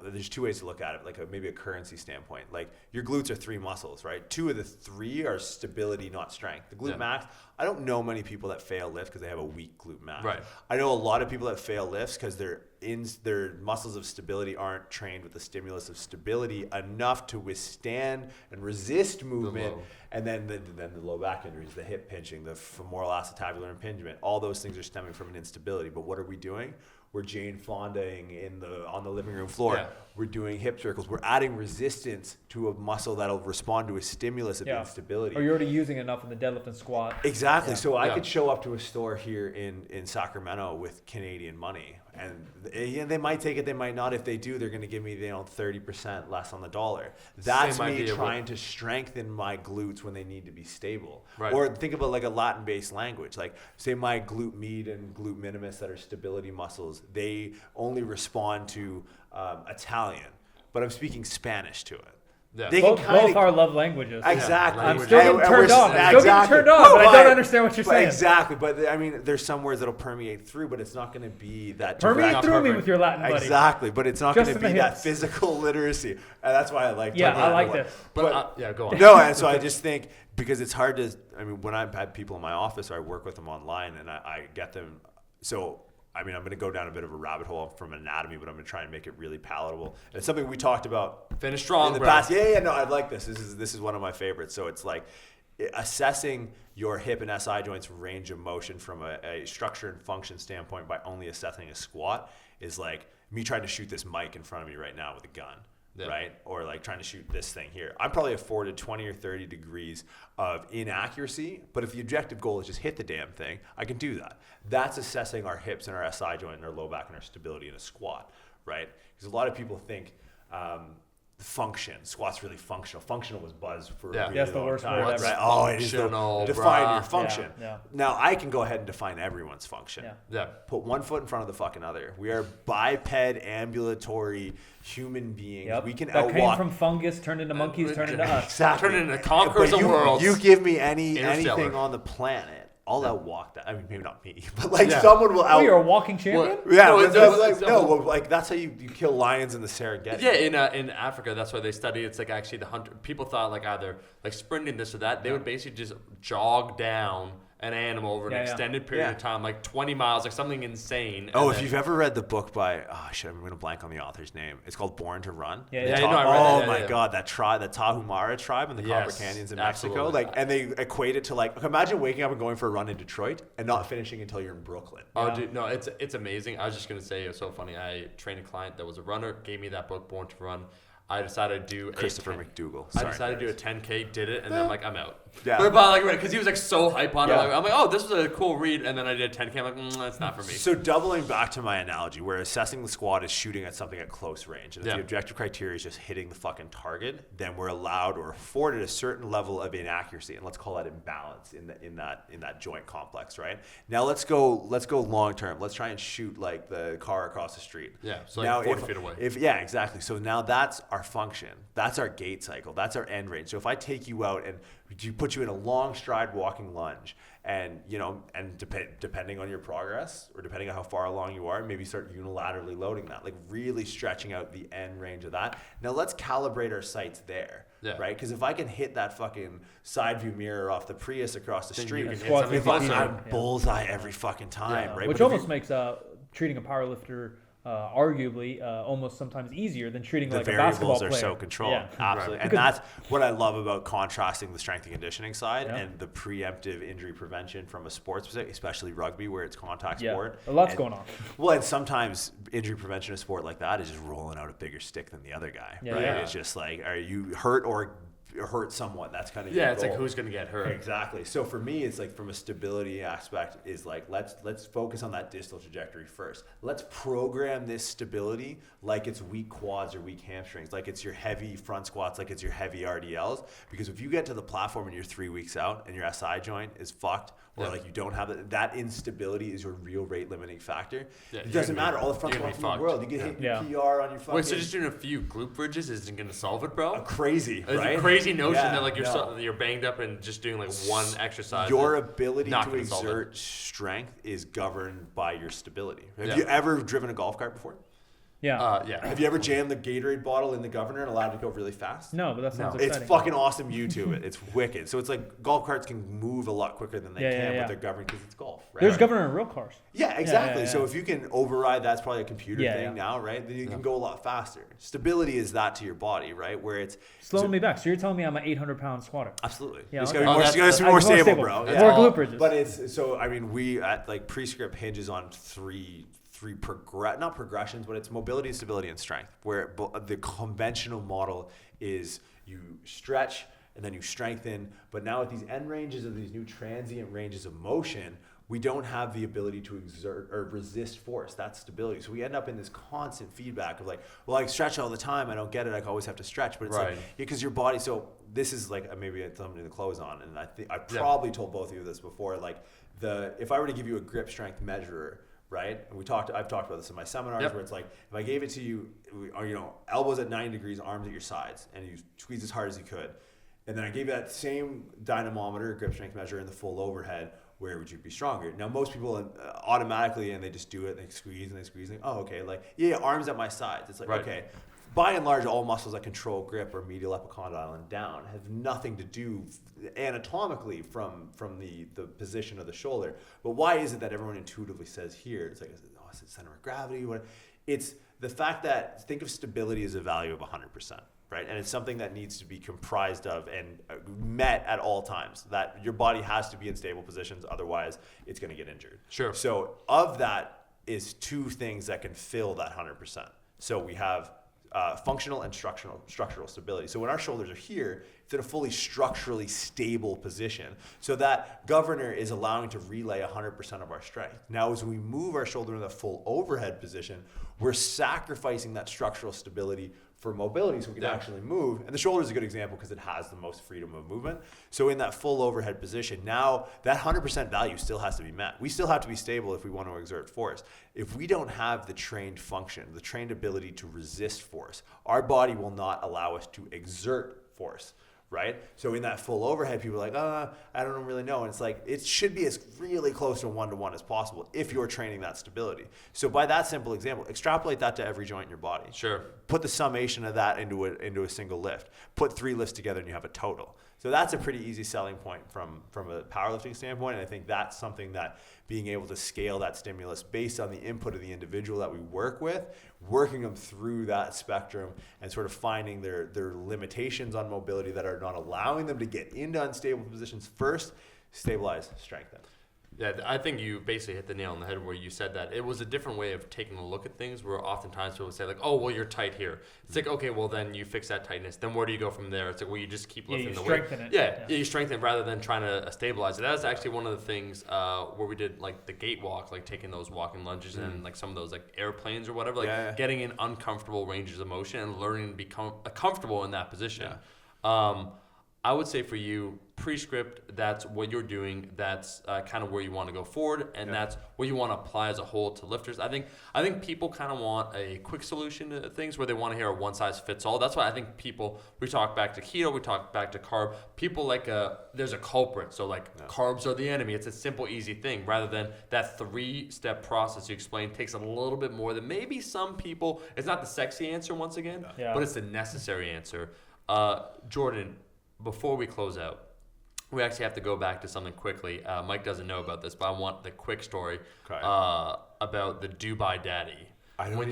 there's two ways to look at it, like maybe a currency standpoint. Like your glutes are 3 muscles, right? 2 of the 3 are stability, not strength. The glute max, I don't know many people that fail lift because they have a weak glute max. Right. I know a lot of people that fail lifts because their muscles of stability aren't trained with the stimulus of stability enough to withstand and resist movement. And then the low back injuries, the hip pinching, the femoral acetabular impingement, all those things are stemming from an instability. But what are we doing? We're Jane Fondaing on the living room floor. We're doing hip circles. We're adding resistance to a muscle that'll respond to a stimulus of instability. Or you're already using enough in the deadlift and squat. Exactly. So I could show up to a store here in Sacramento with Canadian money, and they might take it, they might not. If they do, they're going to give me 30% less on the dollar. That's me trying to strengthen my glutes when they need to be stable. Right. Or think about like a Latin-based language. Like say my glute med and glute minimus that are stability muscles, they only respond to Italian, but I'm speaking Spanish to it. Yeah. Both our love languages. Exactly. I'm still getting turned on. But I don't understand what you're saying. Exactly. But I mean, there's some words that'll permeate through, but it's not going to be that. Permeate through me with your Latin buddy. Exactly. But it's not going to be that physical literacy. And that's why I like I like this. But go on. No, and so I just think, because it's hard to, I mean, when I've had people in my office or I work with them online and I get them, so I mean, I'm going to go down a bit of a rabbit hole from anatomy, but I'm going to try and make it really palatable. And it's something we talked about. Finish strong, in the past. Yeah, no, I like this. This is one of my favorites. So it's like, assessing your hip and SI joints range of motion from a structure and function standpoint by only assessing a squat is like me trying to shoot this mic in front of me right now with a gun. Yeah. Right? Or like trying to shoot this thing here. I'm probably afforded 20 or 30 degrees of inaccuracy, but if the objective goal is just hit the damn thing, I can do that. That's assessing our hips and our SI joint and our low back and our stability in a squat, right? Because a lot of people think function. Squat's really functional. Functional was buzz for a really that's the long worst time. word ever. Right? Oh, it is define your function. Yeah. Now I can go ahead and define everyone's function. Yeah. Put one foot in front of the fucking other. We are biped, ambulatory human beings. Yep. We can that outwalk. came from fungus, turned into monkeys, turned into us. Exactly. Turned into conquerors of worlds. You give me anything on the planet. I'll outwalk that. I mean, maybe not me, but like someone will out. Oh, you're a walking champion? Like that's how you kill lions in the Serengeti. Yeah, in Africa, that's why they study. It's like actually the hunter. People thought like either like sprinting this or that. They would basically just jog down an animal over an extended period of time, like 20 miles, like something insane. Oh, if you've ever read the book by, I'm going to blank on the author's name. It's called Born to Run. I read that. God, that tribe, the Tahumara tribe in the Copper Canyons in Mexico. Like, and they equate it to like, imagine waking up and going for a run in Detroit and not finishing until you're in Brooklyn. Oh, dude, no, it's amazing. I was just going to say, it was so funny. I trained a client that was a runner, gave me that book, Born to Run. I decided to do Christopher McDougall. I decided to do a 10K, did it, and then I'm like, I'm out. Yeah. But like, because he was like so hype on it. I'm like, oh, this was a cool read, and then I did 10K. I'm like, that's not for me. So doubling back to my analogy, where assessing the squat is shooting at something at close range, and if the objective criteria is just hitting the fucking target, then we're allowed or afforded a certain level of inaccuracy, and let's call that imbalance in that joint complex, right? Now let's go long term. Let's try and shoot like the car across the street. Yeah, so like 40 feet away. Exactly. So now that's our function. That's our gait cycle. That's our end range. So if I take you out and put you in a long stride walking lunge, and depending on your progress or depending on how far along you are, maybe start unilaterally loading that, like really stretching out the end range of that. Now let's calibrate our sights there, right? Because if I can hit that fucking side view mirror off the Prius across the street, I'm bullseye every fucking time, right? Which almost makes treating a powerlifter arguably almost sometimes easier than treating like a basketball player. The variables are so controlled. Absolutely. And that's what I love about contrasting the strength and conditioning side and the preemptive injury prevention from a sports, especially rugby where it's contact sport. A lot's going on. Well, and sometimes injury prevention of sport like that is just rolling out a bigger stick than the other guy, right? Yeah. It's just like, are you hurt or hurt someone? That's kind of your it's goal. like who's going to get hurt. Exactly. So for me, it's like from a stability aspect is like let's focus on that distal trajectory first. Let's program this stability like it's weak quads or weak hamstrings, like it's your heavy front squats, like it's your heavy RDLs. Because if you get to the platform and you're 3 weeks out and your SI joint is fucked, or like you don't have that instability is your real rate limiting factor. Yeah, it doesn't matter. All the front squats in the world, you get hit PR on your fucking. Wait, so just doing a few glute bridges isn't going to solve it, bro? Crazy, it's right? A crazy notion that like you're banged up and just doing like one exercise. Your ability to exert strength is governed by your stability. Have you ever driven a golf cart before? Yeah. Have you ever jammed the Gatorade bottle in the governor and allowed it to go really fast? No, but that sounds exciting. It's fucking awesome. YouTube it. It's wicked. So it's like golf carts can move a lot quicker than they can, but they're governed because it's golf. Right? There's governor in real cars. Yeah, exactly. So if you can override, that's probably a computer thing now, right? Then you can go a lot faster. Stability is that to your body, right? Where it's slowing me back. So you're telling me I'm an 800-pound squatter? Absolutely. Yeah, it's gotta be more stable, bro. Yeah. More glute bridges. But it's so. I mean, we at like Prescript hinges on three not progressions, but it's mobility, stability, and strength. Where the conventional model is you stretch and then you strengthen, but now with these end ranges of these new transient ranges of motion, we don't have the ability to exert or resist force. That's stability. So we end up in this constant feedback of like, well, I stretch all the time. I don't get it. I always have to stretch. But it's like, because your body. So this is like maybe something to close on. And I think I probably told both of you this before. Like if I were to give you a grip strength measurer, right? And I've talked about this in my seminars where it's like, if I gave it to you, elbows at 90 degrees, arms at your sides, and you squeeze as hard as you could. And then I gave you that same dynamometer, grip strength measure in the full overhead, where would you be stronger? Now, most people automatically, and they just do it, they squeeze, and oh, okay, like, arms at my sides. It's like, okay. By and large, all muscles that control grip are medial epicondyle and down, have nothing to do anatomically from the position of the shoulder. But why is it that everyone intuitively says here? It's like, is it center of gravity? It's the fact that think of stability as a value of 100%. right? And it's something that needs to be comprised of and met at all times, that your body has to be in stable positions, otherwise it's going to get injured. Sure. So of that is two things that can fill that 100%. So we have functional and structural stability. So when our shoulders are here, it's in a fully structurally stable position. So that governor is allowing to relay 100% of our strength. Now, as we move our shoulder in the full overhead position, we're sacrificing that structural stability for mobility so we can actually move. And the shoulder is a good example because it has the most freedom of movement. So in that full overhead position, now that 100% value still has to be met. We still have to be stable if we want to exert force. If we don't have the trained function, the trained ability to resist force, our body will not allow us to exert force. Right? So in that full overhead, people are like, I don't really know. And it's like, it should be as really close to 1-to-1 as possible if you're training that stability. So by that simple example, extrapolate that to every joint in your body. Sure. Put the summation of that into a single lift. Put 3 lifts together and you have a total. So that's a pretty easy selling point from a powerlifting standpoint. And I think that's something that being able to scale that stimulus based on the input of the individual that we work with, working them through that spectrum and sort of finding their limitations on mobility that are not allowing them to get into unstable positions first, stabilize, strengthen. Yeah, I think you basically hit the nail on the head where you said that it was a different way of taking a look at things, where oftentimes people would say like, oh, well, you're tight here. It's like, okay, well, then you fix that tightness. Then where do you go from there? It's like, well, you just keep lifting the weight. Yeah, you strengthen it rather than trying to stabilize it. That was actually one of the things where we did like the gate walk, like taking those walking lunges and like some of those like airplanes or whatever, like getting in uncomfortable ranges of motion and learning to become comfortable in that position. Yeah. I would say for you, Prescript, that's what you're doing. That's kind of where you want to go forward, and that's what you want to apply as a whole to lifters. I think people kind of want a quick solution to things where they want to hear a one-size-fits-all. That's why I think people, we talk back to keto, we talk back to carb. People like there's a culprit. So like carbs are the enemy. It's a simple, easy thing rather than that 3-step process you explained takes a little bit more than maybe some people. It's not the sexy answer once again, but it's the necessary answer. Jordan, before we close out, we actually have to go back to something quickly. Mike doesn't know about this, but I want the quick story about the Dubai Daddy. I don't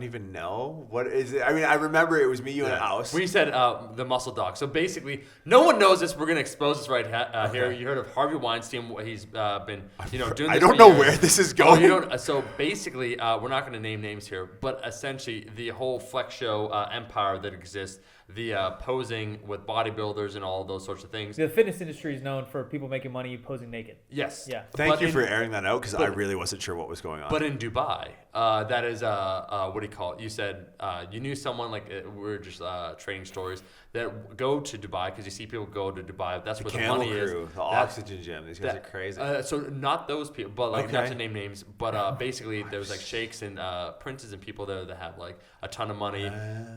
even know. What is it? I mean, I remember it was me, you, and House. We said the muscle dog. So basically, no one knows this. We're going to expose this right here. You heard of Harvey Weinstein. He's been, doing this I don't know where this is going. Oh, you don't? So basically, we're not going to name names here, but essentially, the whole flex show empire that exists, the posing with bodybuilders and all of those sorts of things. The fitness industry is known for people making money posing naked. Yes. Yeah. Thank you for airing that out because I really wasn't sure what was going on. But in Dubai, that is what do you call it? You said you knew someone, like we were just trading stories, that go to Dubai because you see people go to Dubai. That's where the money crew, is. The oxygen gym. These guys are crazy. So not those people, but like not to name names, but basically there's like sheikhs and princes and people there that have like a ton of money,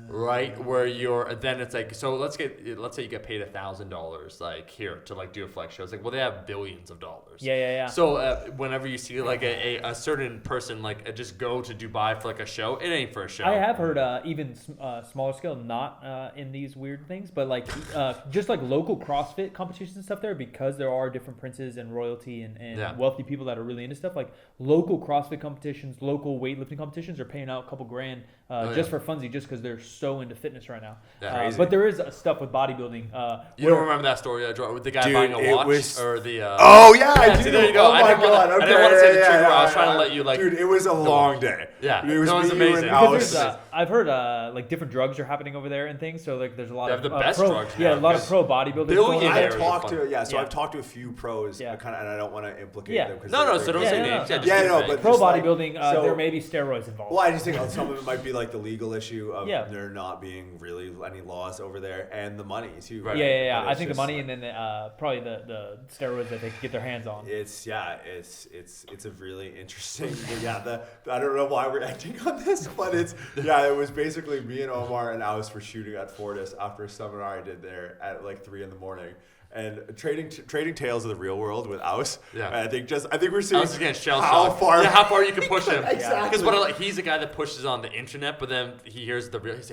right? Where you're then it's like, so let's say you get paid $1,000 like here to like do a flex show. It's like, well, they have billions of dollars. Yeah. So whenever you see like a certain person like just go to Dubai for like a show, it ain't for a show. I have heard even smaller scale, not in these weird things, but like just like local CrossFit competitions and stuff there, because there are different princes and royalty and wealthy people that are really into stuff. Like local CrossFit competitions, local weightlifting competitions are paying out a couple grand just for funsies, just because they're so into fitness right now. But there is stuff with bodybuilding. You don't remember that story with the guy buying a watch or the? I do. There you go. Oh my God. I didn't want to say the trigger. I was trying to let you like. Dude, it was a long day. Yeah, it was amazing. I've heard like different drugs are happening over there and things. So like there's a lot of the best drugs. Yeah, a lot of pro bodybuilders. I've talked to a few pros, and I don't want to implicate them. No. So don't say names. But pro bodybuilding, there may be steroids involved. Well, I just think some of it might be like the legal issue of there not being really any laws over there, and the money too. Right? Yeah. I think the money and then probably the steroids that they can get their hands on. It's a really interesting. I don't know why we're acting on this, but it was basically me and Omar and Alice were shooting at Fortis after a seminar I did there at like 3 a.m. And trading tales of the real world with Aus. Yeah. I think we're seeing against shell how far you can push him. Exactly. Because he's a guy that pushes on the internet, but then he hears the real. He's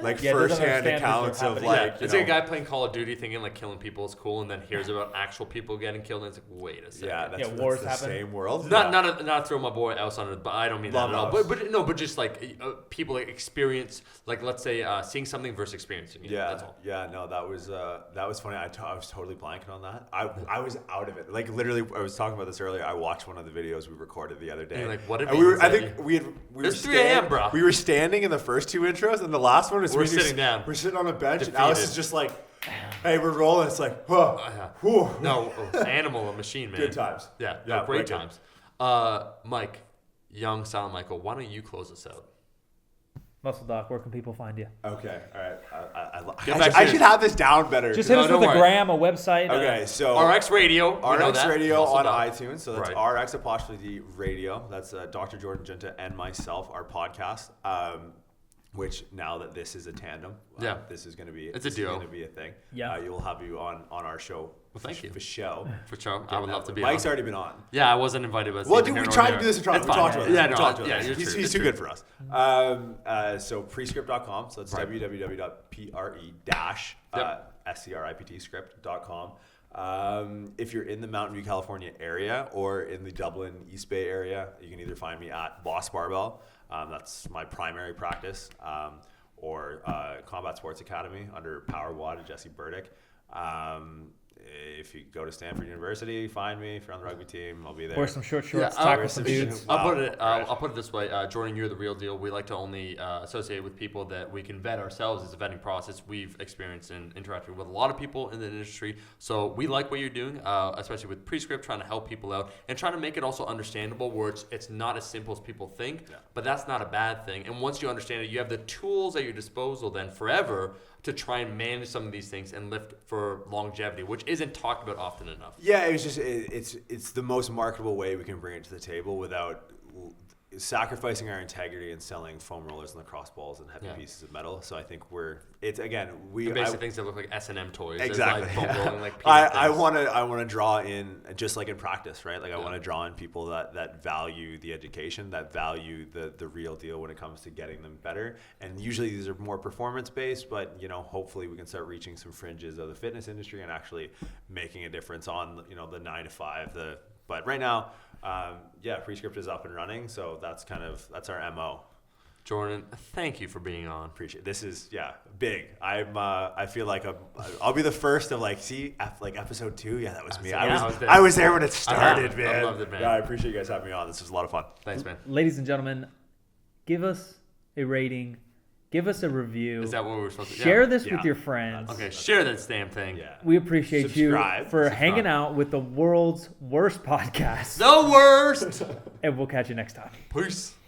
like, first-hand accounts of it's like a guy playing Call of Duty thinking like killing people is cool, and then hears about actual people getting killed, and it's like, wait a second. That's the same world. Not throw my boy Aus on it, but I don't mean that at all. But just like people like experience, like let's say seeing something versus experiencing it. That's all. Yeah, no, that was funny. I was totally blanking on that. I was out of it. Like literally, I was talking about this earlier. I watched one of the videos we recorded the other day. And like, what did we were 3 a.m., bro. We were standing in the first 2 intros, and the last one is we're sitting down. We're sitting on a bench, and Alice is just like, "Hey, we're rolling." It's like, whew. No, animal, a machine, man. Good times. Yeah, great times. Mike, young Silent Michael, why don't you close us out? Muscle Doc, where can people find you? Okay, all right. I should have this down better. Just hit us with a gram, a website. Okay, so RX Radio. RX Radio on iTunes. So that's RX_D Radio. That's Dr. Jordan Junta and myself, our podcast. Which now that this is a tandem, this is going to be it's a duo. Going to be a thing. Yeah, you'll have you on our show. Well, thank you for show. I would love to be. Mike's on. already been on. Yeah, I wasn't invited, but we tried to do this in Toronto. We talked about it. Yeah, he's too good for us. So prescript.com. So it's www.pre-script.com. If you're in the Mountain View, California area or in the Dublin East Bay area, you can either find me at Boss Barbell. That's my primary practice, or Combat Sports Academy under Power Wad and Jesse Burdick. If you go to Stanford University, find me. If you're on the rugby team, I'll be there. Wear some short shorts, talk with some dudes. I'll put it this way, Jordan, you're the real deal. We like to only associate with people that we can vet ourselves. As a vetting process. We've experienced and interacted with a lot of people in the industry, so we like what you're doing, especially with Prescript, trying to help people out and trying to make it also understandable, where it's not as simple as people think. But that's not a bad thing. And once you understand it, you have the tools at your disposal then forever to try and manage some of these things and lift for longevity, which isn't talked about often enough. Yeah, it was just it's the most marketable way we can bring it to the table without sacrificing our integrity and selling foam rollers and lacrosse balls and heavy pieces of metal. So I think basic things that look like S&M toys. Exactly. Like foam rolling, like I want to draw in, just like in practice, right? Like I want to draw in people that value the education, that value the real deal when it comes to getting them better. And usually these are more performance based, but hopefully we can start reaching some fringes of the fitness industry and actually making a difference on the 9 to 5. But right now, Prescript is up and running, so that's our MO. Jordan, thank you for being on. Appreciate it. This is big. I feel like I'll be the first of episode 2. Yeah, that was me. I was there when it started, man. I loved it, man. Yeah, I appreciate you guys having me on. This was a lot of fun. Thanks, man. Ladies and gentlemen, give us a rating. Give us a review. Is that what we were supposed to do? Share this with your friends. Okay, share this damn thing. Yeah. We appreciate you for hanging out with the world's worst podcast. The worst! And we'll catch you next time. Peace.